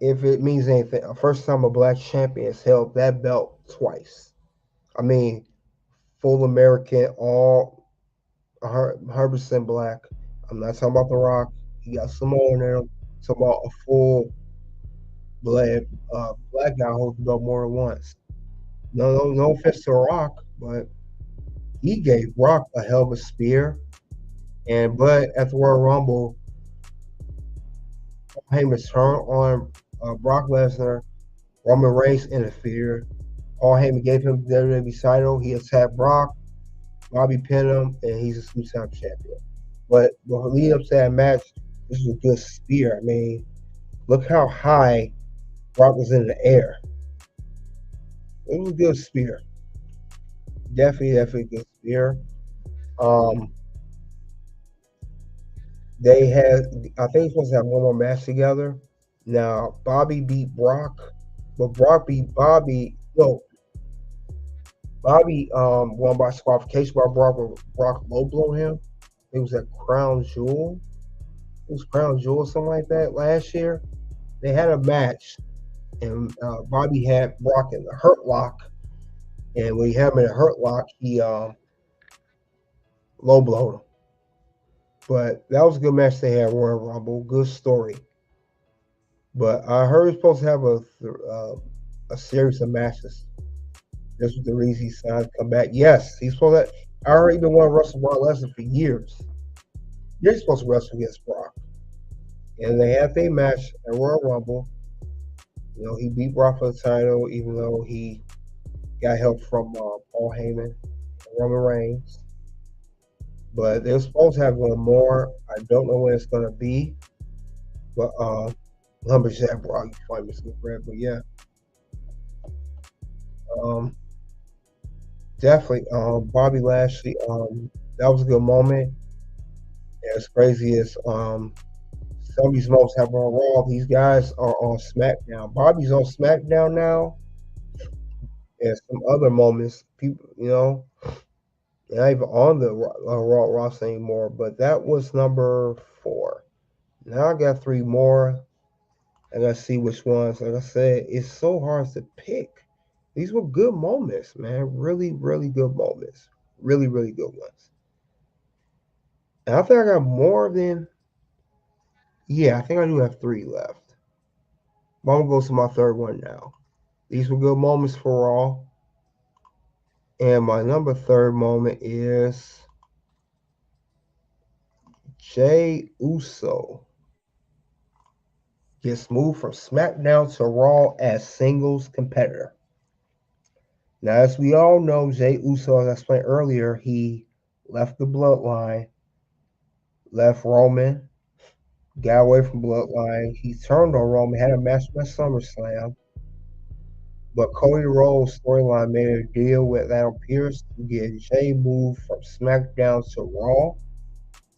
if it means anything, first time a black champion has held that belt twice. I mean, full American, all 100% black. I'm not talking about The Rock. He got Samoa in there. I'm talking about a full black guy holds the belt more than once. No offense to Rock, but he gave Rock a hell of a spear. But at the Royal Rumble, Heyman's turn on Brock Lesnar. Roman Reigns interfered. Paul Heyman gave him the WWE title. He attacked Brock. Bobby pinned him, and he's a 2-time champion. But the lead up to that match, this was a good spear. I mean, look how high Brock was in the air. It was a good spear. Definitely a good spear. They had, I think they're supposed to have one more match together. Now, Bobby beat Brock, but Brock beat Bobby. No, Bobby won by disqualification by Brock low blow him. It was at Crown Jewel. It was Crown Jewel, something like that, last year. They had a match, and Bobby had Brock in the Hurt Lock. And when he had him in a Hurt Lock, he low blowed him. But that was a good match they had, Royal Rumble. Good story. But I heard he's supposed to have a series of matches. This was the reason he signed to come back. Yes, he's supposed to. I already been wanting to wrestle Brock Lesnar for years. You're supposed to wrestle against Brock. And they had their match at Royal Rumble. You know, he beat Brock for the title, even though he got help from Paul Heyman and Roman Reigns. But they're supposed to have one more. I don't know when it's going to be. But Lumberjack Brock, you find me some bread. But yeah. Definitely, Bobby Lashley, that was a good moment. As crazy as some of these moments happen on Raw, these guys are on SmackDown. Bobby's on SmackDown now. And some other moments, people, you know, they're not even on the Raw roster anymore. But that was number 4. Now I got 3 more. I gotta see which ones. Like I said, it's so hard to pick. These were good moments, man. Really, really good moments. Really, really good ones. And I think I got more than... Yeah, I think I do have 3 left. But I'm going to go to my 3rd one now. These were good moments for Raw. And my number 3rd moment is Jey Uso gets moved from SmackDown to Raw as singles competitor. Now, as we all know, Jey Uso, as I explained earlier, he left the Bloodline, left Roman, got away from Bloodline. He turned on Roman, had a match at SummerSlam. But Cody Rhodes' storyline made a deal with Adam Pearce to get Jay moved from SmackDown to Raw.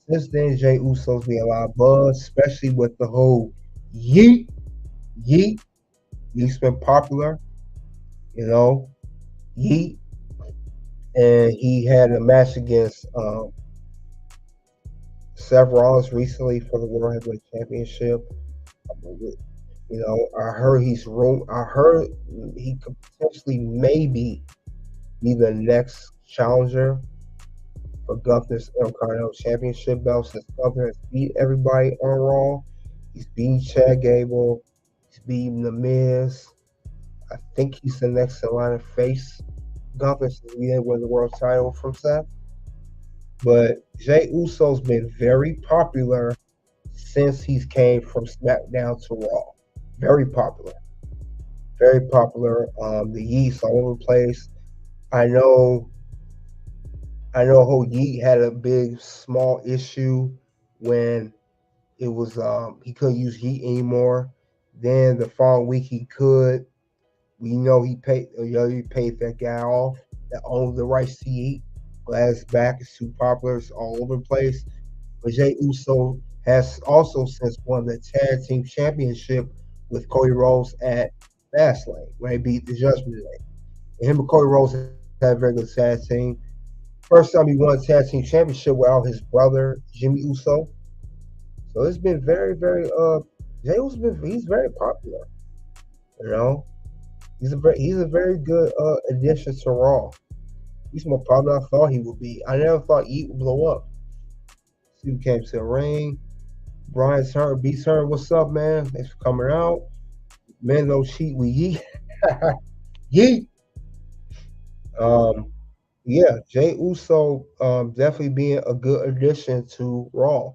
Since then, Jay Uso's been a lot of buzz, especially with the whole yeet. Yeet's been popular, you know, yeet. And he had a match against Seth Rollins recently for the World Heavyweight Championship. You know, I heard he could potentially maybe be the next challenger for Gunther's Intercontinental Championship belt, since Gunther has beat everybody on Raw. He's beating Chad Gable. He's beating The Miz. I think he's the next in line to face Gunther since he didn't win the world title from Seth. But Jey Uso's been very popular since he's came from SmackDown to Raw. Very popular. Very popular. The Yeet's all over the place. I know whole Yeet had a big small issue when it was he couldn't use Yeet anymore. Then the following week he could. We know he paid that guy off that owned the rights to Yeet. Glad it's back. It's too popular. It's all over the place. But Jey Uso has also since won the tag team championship with Cody Rhodes at Fastlane, where he beat the Judgment Day. And him and Cody Rhodes had a very good tag team. First time he won a tag team championship without his brother Jimmy Uso. So it's been very, very Jey Uso he's very popular. You know, he's a very good addition to Raw. He's more popular than I thought he would be. I never thought Yeet would blow up. See who came to the ring. Brian Turner, B Turner, what's up, man? Thanks for coming out. Men don't cheat with Yeet. Yeet. Yeah, Jey Uso definitely being a good addition to Raw.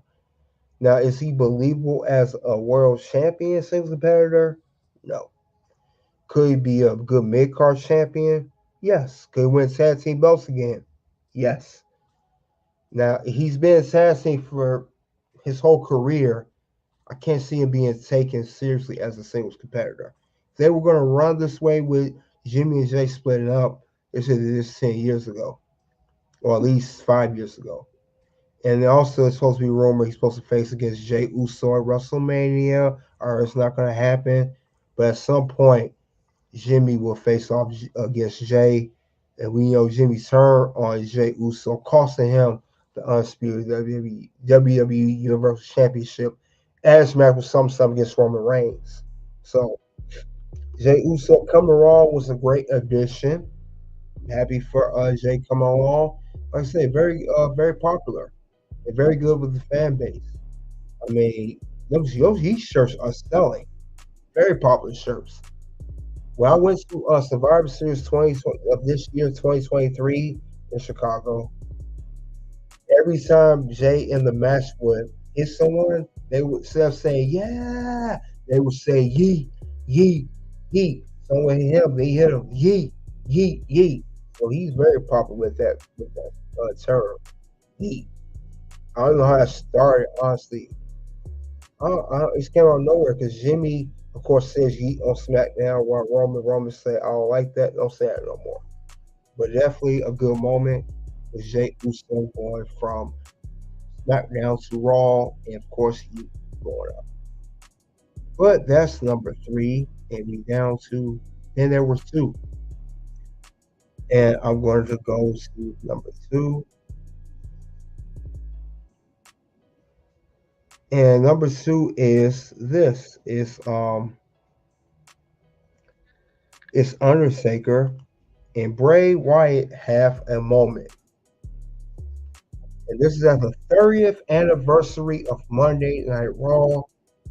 Now, is he believable as a world champion singles competitor? No. Could he be a good mid-card champion? Yes. Could he win tag team belts again? Yes. Now, he's been a tag team for his whole career. I can't see him being taken seriously as a singles competitor. If they were going to run this way with Jimmy and Jay splitting up, they should have did this 10 years ago, or at least 5 years ago. And also, it's supposed to be rumored he's supposed to face against Jey Uso at WrestleMania, or it's not going to happen. But at some point, Jimmy will face off against Jay, and we know Jimmy's turn on Jey Uso, costing him the undisputed WWE Universal Championship as match with SummerSlam against Roman Reigns. So, Jey Uso coming along was a great addition. Happy for Jay coming along. Like I said, very popular and very good with the fan base. I mean, those Yeet shirts are selling. Very popular shirts. When I went to Survivor Series 2020 of this year, 2023 in Chicago, every time Jay in the match would hit someone, they would instead of saying yeah, they would say yeet, yeet, yeet. Someone hit him, they hit him, yeet, yeet, yeet. So he's very popular with that term, yeet. I don't know how it started, honestly. It just came out of nowhere because Jimmy, of course, says yeet on SmackDown, while Roman said, I don't like that, don't say that no more. But definitely a good moment with Jey Uso going from SmackDown to Raw, and of course, he going up. But that's number 3, and we down to, then there was 2. And I'm going to go to number 2. And number 2 is this. It's Undertaker and Bray Wyatt have a moment. And this is at the 30th anniversary of Monday Night Raw.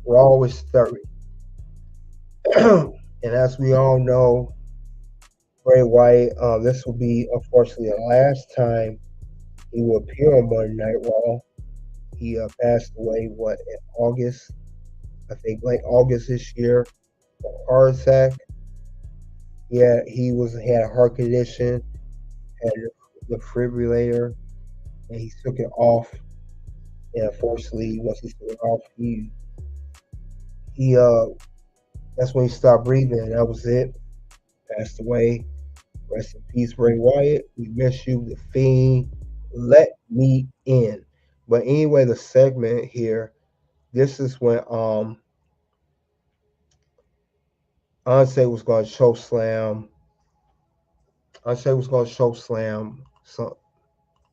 Raw is 30. And as we all know, Bray Wyatt, this will be unfortunately the last time he will appear on Monday Night Raw. He passed away, in August? I think late August this year. A heart attack. Yeah, he had a heart condition, had the defibrillator, and he took it off. And unfortunately, once he took it off, he that's when he stopped breathing, and that was it. passed away. Rest in peace, Bray Wyatt. We miss you, The Fiend. Let me in. But anyway, the segment here, this is when Andre was going to choke slam. Andre was going to choke slam. So,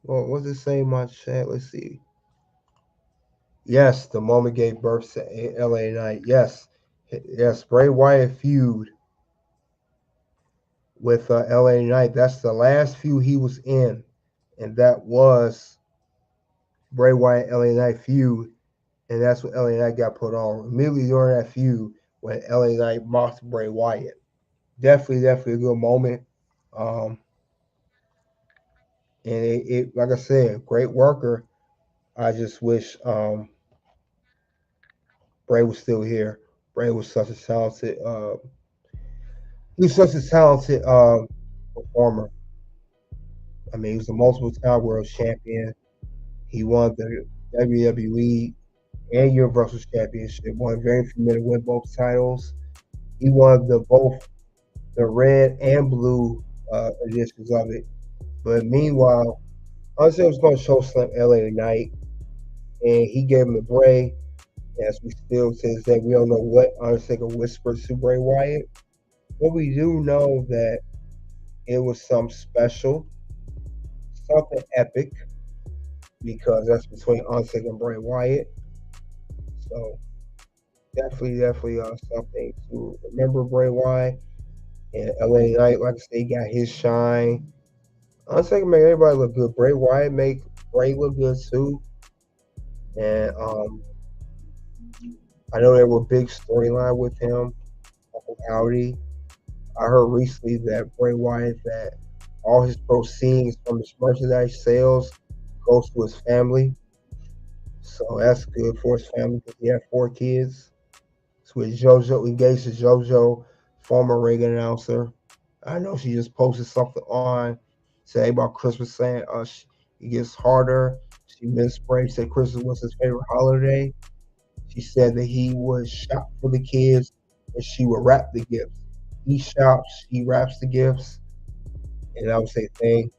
well, what does it say in my chat? Let's see. Yes, the moment gave birth to LA Knight. Yes, Bray Wyatt feud with LA Knight. That's the last feud he was in, and that was Bray Wyatt LA Knight feud, and that's when LA Knight got put on. Immediately during that feud, when LA Knight mocked Bray Wyatt. Definitely a good moment. And it like I said, great worker. I just wish Bray was still here. Bray was such a talented performer. I mean, he was a multiple-time world champion. He won the WWE and Universal Championship. Won very few men to win both titles. He won both the red and blue editions of it. But meanwhile, Andre was going to show slam LA Knight, and he gave him the Bray. As we still to this day, we don't know what Undertaker whispered to Bray Wyatt. But we do know that it was something special, something epic, because that's between Undertaker and Bray Wyatt. So definitely something to remember. Bray Wyatt and LA Knight, like I said, he got his shine. Undertaker make everybody look good. Bray Wyatt make Bray look good too. And I know there were big storyline with him, Uncle Howdy. I heard recently that Bray Wyatt, that all his proceeds from his merchandise sales goes to his family. So that's good for his family because he had 4 kids. So with JoJo, engaged to JoJo, former ring announcer. I know she just posted something on today about Christmas saying it gets harder. She missed Bray, said Christmas was his favorite holiday. She said that he would shop for the kids and she would wrap the gifts. He shops, he wraps the gifts, and that was a thing.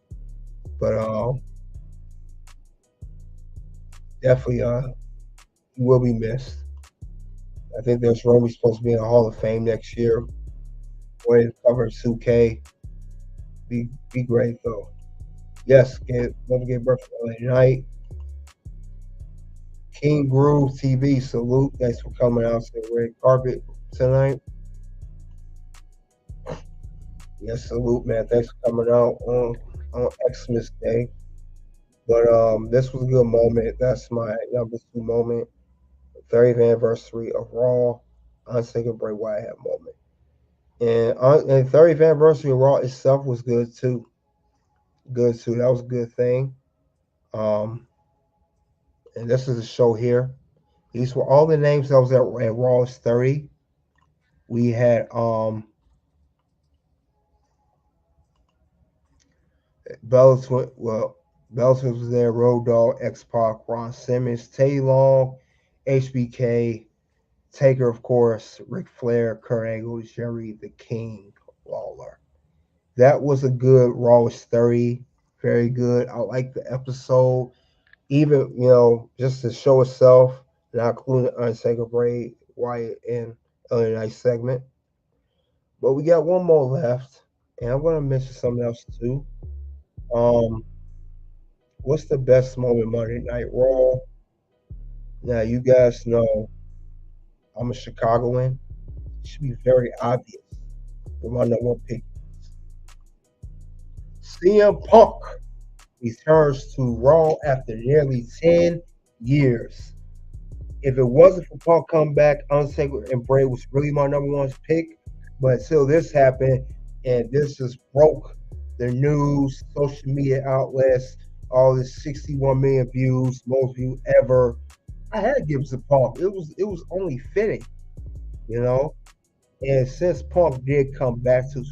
But definitely he will be missed. I think there's rumors supposed to be in the Hall of Fame next year. Way to cover 2K. Be great though. Yes, don't forget birthday LA Knight. King Groove TV, salute. Thanks for coming out to the red carpet tonight. Yes, salute, man. Thanks for coming out on Xmas Day. But this was a good moment. That's my number 2 moment. 30th anniversary of Raw. Undertaker Bray Wyatt moment. And 30th anniversary of Raw itself was good too. That was a good thing. And this is a show here. These were all the names that was at Raw's 30. We had Bellator was there, Road Dogg, X-Pac, Ron Simmons, Teddy Long, HBK, Taker, of course, Ric Flair, Kurt Angle, Jerry the King Lawler. That was a good Raw's 30. Very good. I like the episode. Even, just the show itself, not including Undertaker, Bray Wyatt, and other nice segment. But we got one more left, and I'm going to mention something else too. What's the best moment Monday Night Raw? Now, you guys know I'm a Chicagoan. It should be very obvious what my number 1 pick is. CM Punk returns to Raw after nearly 10 years. If it wasn't for Punk coming back, Undertaker and Bray was really my number 1 pick. But until this happened, and this just broke the news, social media outlets, all this 61 million views, most views ever, I had to give it to Punk. It was only fitting, And since Punk did come back to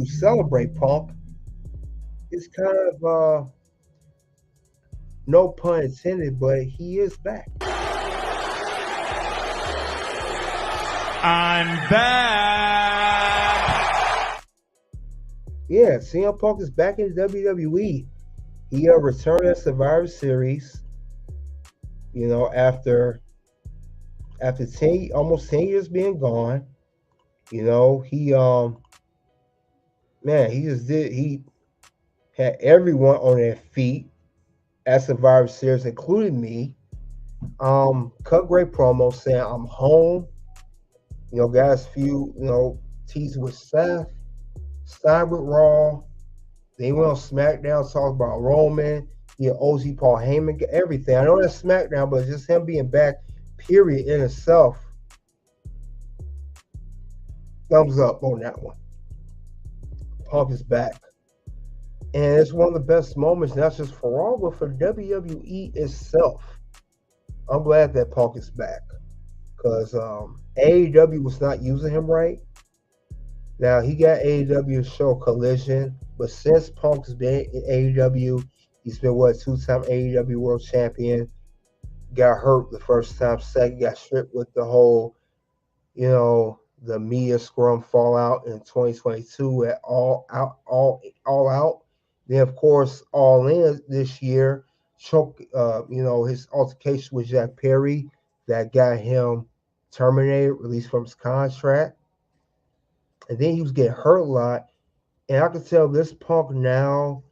celebrate Punk, it's kind of no pun intended, but he is back. I'm back. Yeah, CM Punk is back in WWE. He returned at Survivor Series. You know, after 10 years being gone. You know, he had everyone on their feet at Survivor Series, including me. Cut great promo saying I'm home. You know, guys, teased with Seth, signed with Raw. They went on SmackDown, talked about Roman, OG Paul Heyman, everything. I know that's SmackDown, but just him being back, period, in itself. Thumbs up on that one. Punk is back. And it's one of the best moments, not just for Raw, but for WWE itself. I'm glad that Punk is back because AEW was not using him right. Now, he got AEW show Collision, but since Punk's been in AEW, he's been, two-time AEW World Champion. Got hurt the first time, second, got stripped with the whole, the Mia Scrum fallout in 2022 at All Out. Then, of course, All In this year, his altercation with Jack Perry that got him terminated, released from his contract. And then he was getting hurt a lot. And I could tell this Punk now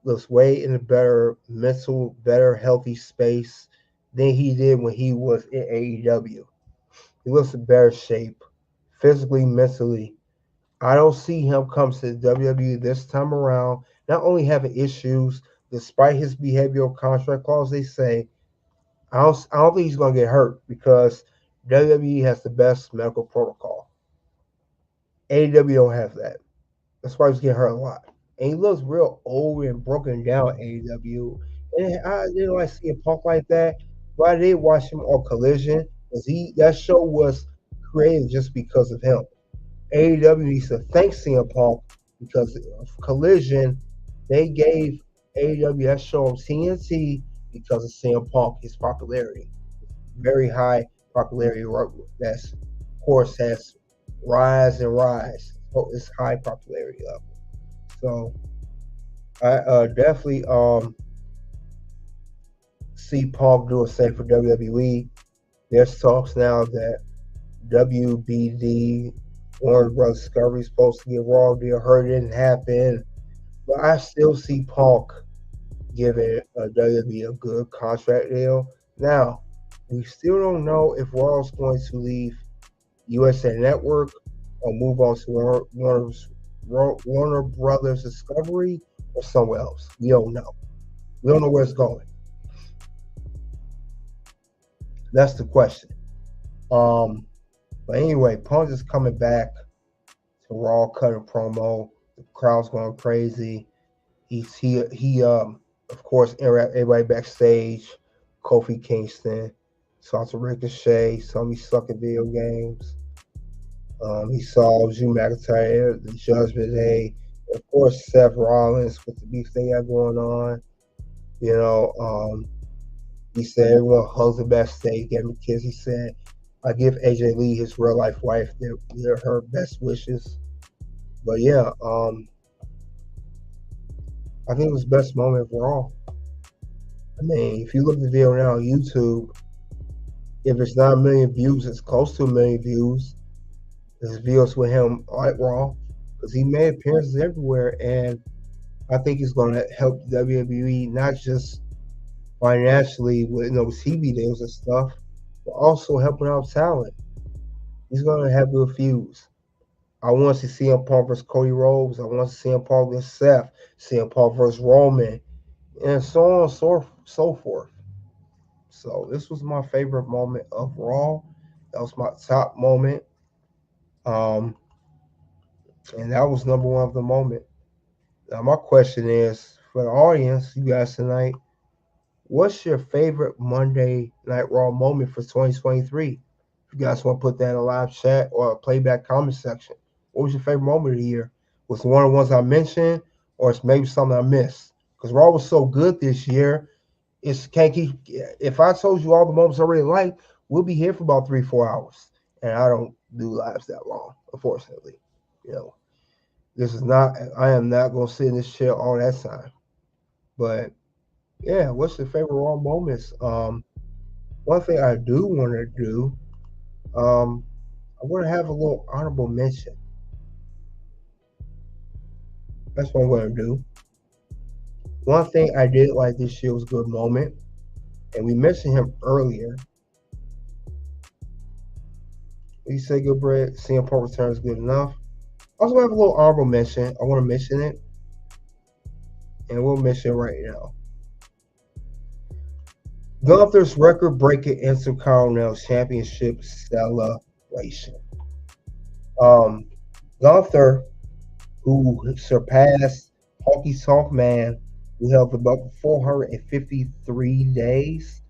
looks way in a better mental, better healthy space than he did when he was in AEW. He looks in better shape, physically, mentally. I don't see him come to the WWE this time around, not only having issues, despite his behavioral contract clause, they say, I don't think he's going to get hurt because WWE has the best medical protocol. AEW don't have that. That's why he's getting hurt a lot. And he looks real old and broken down AEW. And I didn't like seeing Punk like that. But I did watch him on Collision because that show was created just because of him. AEW needs to thank CM Punk because of Collision. They gave AEW that show on TNT because of CM Punk, his popularity. Very high popularity that's, of course, has rise and rise. So it's high popularity level. So I definitely see Punk do the same for WWE. There's talks now that WBD, Warner Brothers Discovery, is supposed to get Raw deal. Heard it didn't happen. But I still see Punk giving WWE a good contract deal. Now, we still don't know if Raw is going to leave USA Network or move on to Warner Brothers Discovery or somewhere else. We don't know. We don't know where it's going. That's the question. But anyway, Punk is coming back to Raw, cutting promo. The crowd's going crazy. He of course interact everybody backstage. Kofi Kingston, talked to Ricochet, saw me suck at video games. He saw Drew McIntyre, the Judgment Day, of course Seth Rollins with the beef they got going on. He said everyone hugs him backstage, gave him a kiss. He said, I give AJ Lee his real life wife. They're her best wishes. But yeah, I think it was the best moment for all. I mean, if you look at the video now on YouTube, if it's not 1 million views, it's close to 1 million views. There's videos with him at Raw because he made appearances everywhere, and I think he's going to help WWE not just financially with TV deals and stuff, but also helping out talent. He's going to have good feuds. I want to see CM Punk versus Cody Rhodes. I want to see CM Punk versus Seth, CM Punk versus Roman, and so on and so forth. So this was my favorite moment of Raw. That was my top moment. And that was number one of the moment. Now my question is, for the audience, you guys tonight, what's your favorite Monday Night Raw moment for 2023? If you guys want to put that in a live chat or a playback comment section. What was your favorite moment of the year? Was it one of the ones I mentioned, or it's maybe something I missed? Because Raw was so good this year, can't keep. If I told you all the moments I really like, we'll be here for about 3-4 hours, and I don't do lives that long, unfortunately. I am not gonna sit in this chair all that time. But yeah, what's your favorite Raw moments? One thing I do want to do, I want to have a little honorable mention. That's what I'm gonna do. One thing I did like this year was a good moment, and we mentioned him earlier. We say good bread, CM Punk return is good enough. Also have a little honorable mention. I want to mention it, and we'll mention it right now. Gunther's record-breaking Intercontinental Championship celebration. Gunther, who surpassed Honky Tonk Man, who held the belt for 453 days,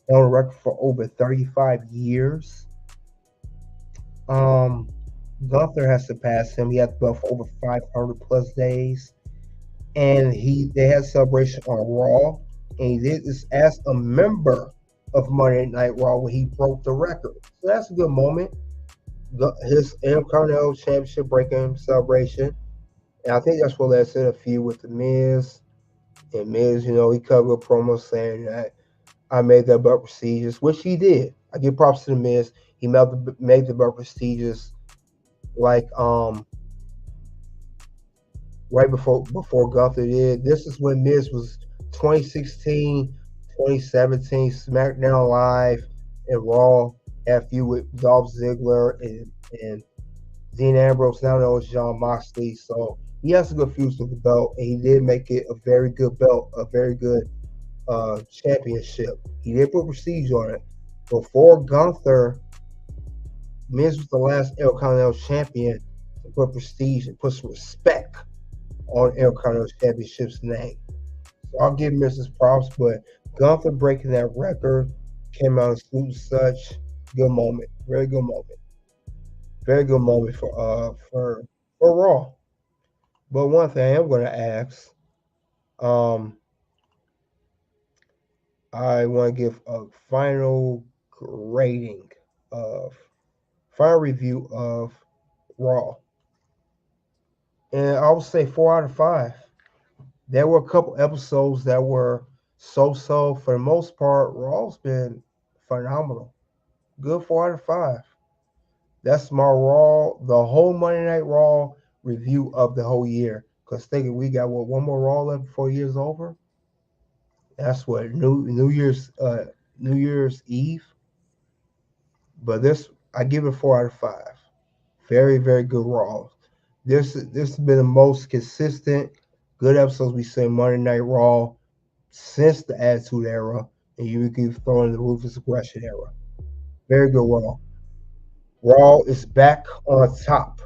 held a record for over 35 years. Gunther has surpassed him. He had the belt for over 500 plus days, and they had a celebration on Raw, and he did this as a member of Monday Night Raw when he broke the record. So that's a good moment. His Intercontinental Championship breaking celebration, and I think that's what led to a feud with the Miz. And Miz, he covered a promo saying that I made the belt prestigious, which he did. I give props to the Miz. He made the belt prestigious, like right before Gunther did. This is when Miz was 2016, 2017 SmackDown Live and Raw had a feud with Dolph Ziggler and Dean Ambrose, now known as Jon Moxley. So he has a good fuse with the belt, and he did make it a very good belt, a very good championship. He did put prestige on it. Before Gunther, Miz was the last Intercontinental champion to put prestige and put some respect on Intercontinental Championship's name. So I'll give Miz his props, but Gunther breaking that record came out and such good moment. Very good moment. Very good moment for Raw. But one thing I am going to ask, I want to give a final rating final review of Raw. And I would say 4 out of 5. There were a couple episodes that were so-so. For the most part, Raw's been phenomenal. Good 4 out of 5. That's my Raw, the whole Monday Night Raw review of the whole year. Because thinking we got one more Raw left before year's over. That's what New Year's Eve. But this, I give it 4 out of 5. Very, very good Raw. This has been the most consistent good episodes we seen Monday Night Raw since the Attitude Era, and you can throw in the Ruthless Aggression Era. Very good Raw. Raw is back on top.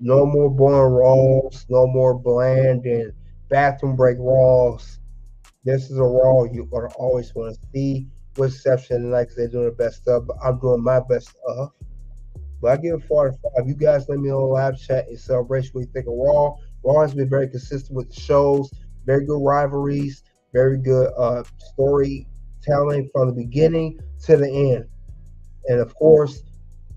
No more boring Raws. No more bland and bathroom break Raws. This is a Raw you're going to always want to see, with exception tonight because they're doing the best stuff, but I'm doing my best stuff. But I give it 4 out of 5. You guys let me know in the live chat in celebration what you think of Raw. Raw has been very consistent with the shows, very good rivalries, very good storytelling from the beginning to the end. And of course,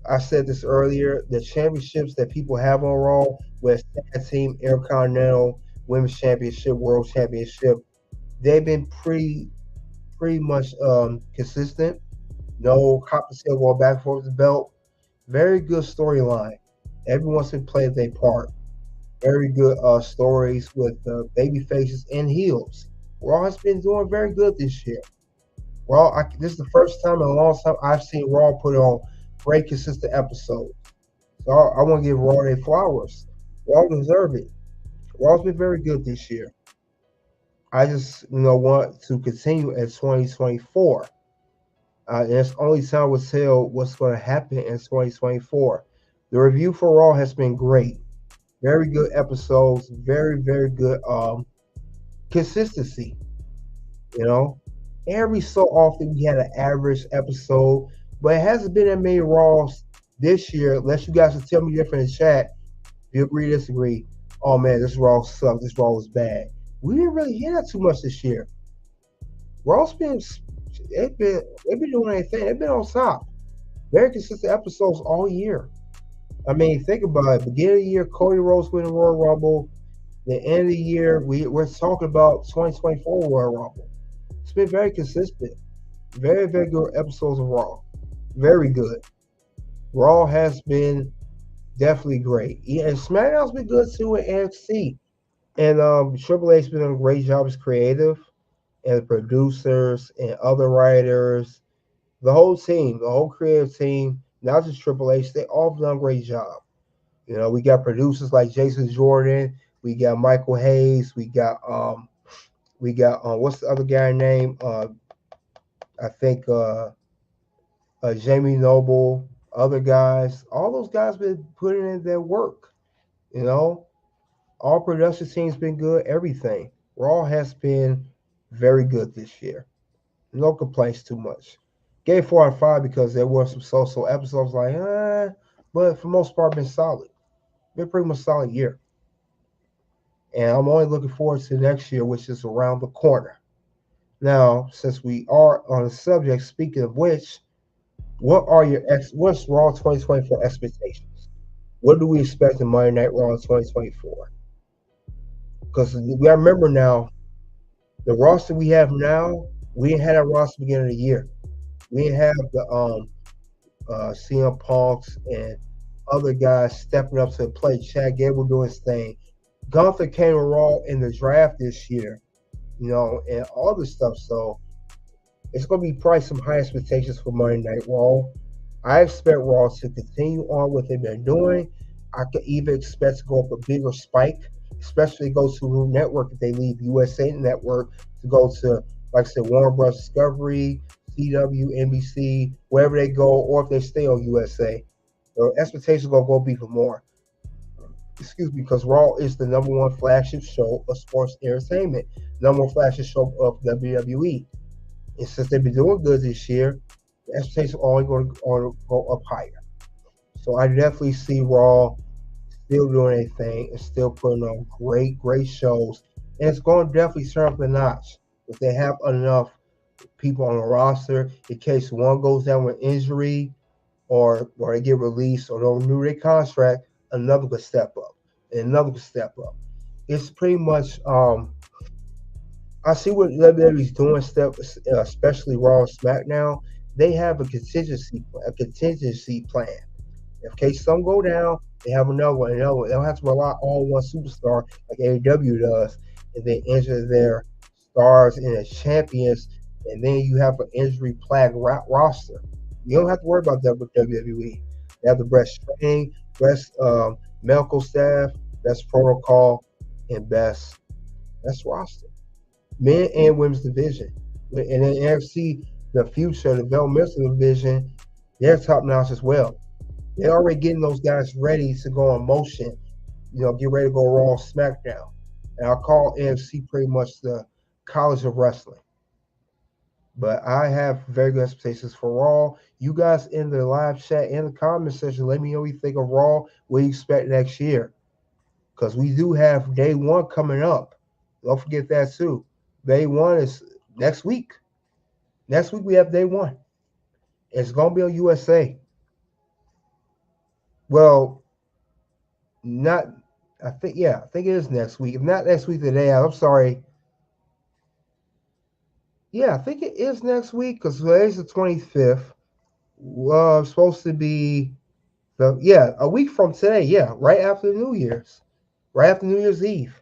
I said this earlier, the championships that people have on Raw, with Tag Team, Intercontinental, Women's Championship, World Championship, they've been pretty much consistent. No hop and tail going back and forth with the belt. Very good storyline. Everyone's been playing their part. Very good stories with baby faces and heels. Raw has been doing very good this year. Raw, this is the first time in a long time I've seen Raw put on great consistent episodes. So I want to give Raw their flowers. Raw deserve it. Raw's been very good this year. I just want to continue in 2024. And it's only time will tell what's going to happen in 2024. The review for Raw has been great. Very good episodes. Very, very good consistency. Every so often we had an average episode, but it hasn't been that many Raws this year. Unless you guys can tell me different in the chat. If you agree, disagree. Oh man, this Raw sucked. This Raw was bad. We didn't really hear that too much this year. Raw's been doing anything. They've been on top. Very consistent episodes all year. I mean, think about it. Beginning of the year, Cody Rhodes winning Royal Rumble. The end of the year, we're talking about 2024 Royal Rumble. It's been very consistent. Very, very good episodes of Raw. Very good. Raw has been definitely great. Yeah, and SmackDown's been good too in NXT. And Triple H's been doing a great job as creative and the producers and other writers. The whole team, the whole creative team, not just Triple H, they all done a great job. You know, we got producers like Jason Jordan, we got Michael Hayes, we got what's the other guy name? I think Jamie Noble, other guys. All those guys been putting in their work. You know, all production teams been good. Everything. Raw has been very good this year. No complaints too much. Gave 4 out of 5 because there were some so-so episodes like, but for the most part, been solid. Been pretty much solid year. And I'm only looking forward to next year, which is around the corner. Now, since we are on the subject, speaking of which, what's Raw 2024 expectations? What do we expect in Monday Night Raw in 2024? Because we gotta remember now, the roster we have now, we didn't have that roster beginning of the year. We didn't have the CM Punks and other guys stepping up to the plate. Chad Gable doing his thing. Gunther came to Raw in the draft this year, you know, and all this stuff. So it's going to be probably some high expectations for Monday Night Raw. I expect Raw to continue on what they've been doing. I could even expect to go up a bigger spike, especially go to Root Network if they leave USA Network to go to, like I said, Warner Bros. Discovery, CW, NBC, wherever they go, or if they stay on USA. The expectations are going to go be for more. Excuse me, because Raw is the #1 flagship show of sports entertainment, #1 flagship show of WWE. And since they've been doing good this year, the expectations are only going to go up higher. So I definitely see Raw still doing their thing and still putting on great, great shows. And it's going to definitely turn up the notch if they have enough people on the roster in case one goes down with injury or they get released or don't renew their contract, another could step up and another could step up. It's pretty much I see what WWE's doing, especially Raw and SmackDown. They have a contingency plan. In case some go down, they have another one. They don't have to rely on one superstar like AEW does, and they injure their stars and their champions, and then you have an injury-plagued roster. You don't have to worry about that with WWE. They have the best training, best medical staff, best protocol, and best roster. Men and women's division. And then NFC, the future, the developmental division, they're top notch as well. They're already getting those guys ready to go on motion, you know, get ready to go Raw, SmackDown. And I call NFC pretty much the college of wrestling. But I have very good expectations for Raw. You guys in the live chat and the comment section, let me know what you think of Raw, what you expect next year. Because we do have day one coming up. Don't forget that too. Day one is next week. Next week we have day one. It's going to be on USA. Well, I think it is next week. If not next week, the day out. I'm sorry. Yeah, I think it is next week because today's the 25th. It's supposed to be a week from today. Yeah, right after New Year's. Right after New Year's Eve.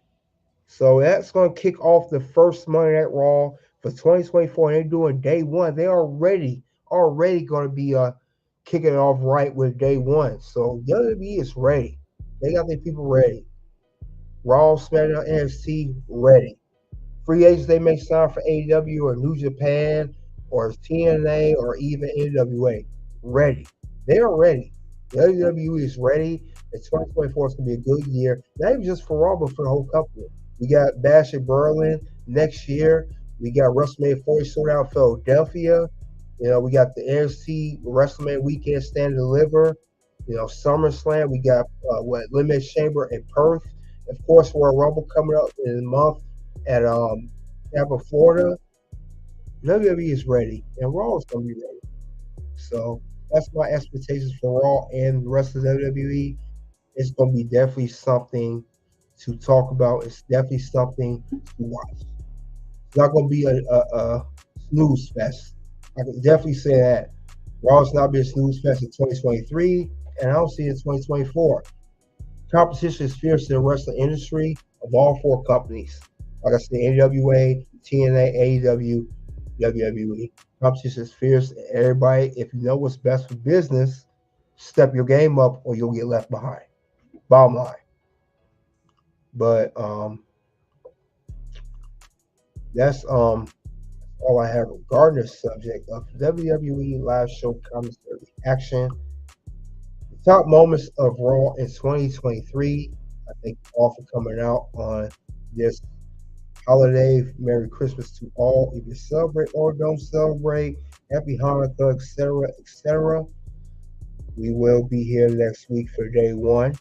So that's going to kick off the first Monday Night Raw for 2024. And they're doing day one. They are already going to be kicking it off right with day one. So WWE is ready. They got their people ready. Raw, SmackDown, NXT ready. Free agents they may sign for AEW or New Japan or TNA or even NWA. Ready. They are ready. WWE is ready. And 2024 is going to be a good year. Not even just for Raw, but for the whole company. We got Bash at Berlin next year. We got WrestleMania 40 sold out Philadelphia. You know, we got the NXT WrestleMania weekend Stand and Deliver. You know, SummerSlam. We got Elimination Chamber in Perth. Of course, Royal Rumble coming up in a month at Tampa, Florida. WWE is ready, and Raw is going to be ready. So that's my expectations for Raw and the rest of WWE. It's going to be definitely something to talk about. It's definitely something to watch. It's not going to be a snooze fest. I can definitely say that. Raw's not been a snooze fest in 2023, and I don't see it in 2024. Competition is fierce in the wrestling industry of all four companies. Like I said, NWA, TNA, AEW, WWE. Competition is fierce. Everybody, if you know what's best for business, step your game up or you'll get left behind. Bottom line. But that's all I have regarding the subject of WWE Live Show Commentary action. The top moments of Raw in 2023. I thank you all for coming out on this holiday. Merry Christmas to all. If you celebrate or don't celebrate, Happy Hanukkah, etc., etc. We will be here next week for day one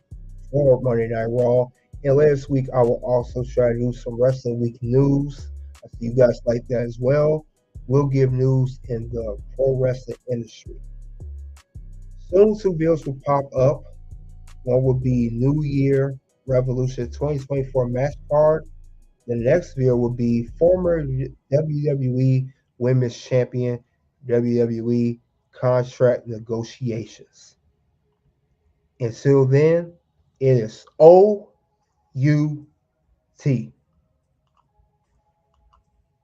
for Monday Night Raw. And last week, I will also try to do some Wrestling Week news. I see you guys like that as well. We'll give news in the pro wrestling industry. Soon, two bills will pop up. One will be New Year Revolution 2024 match card. The next video will be former WWE Women's Champion WWE contract negotiations. Until then, it is OUT.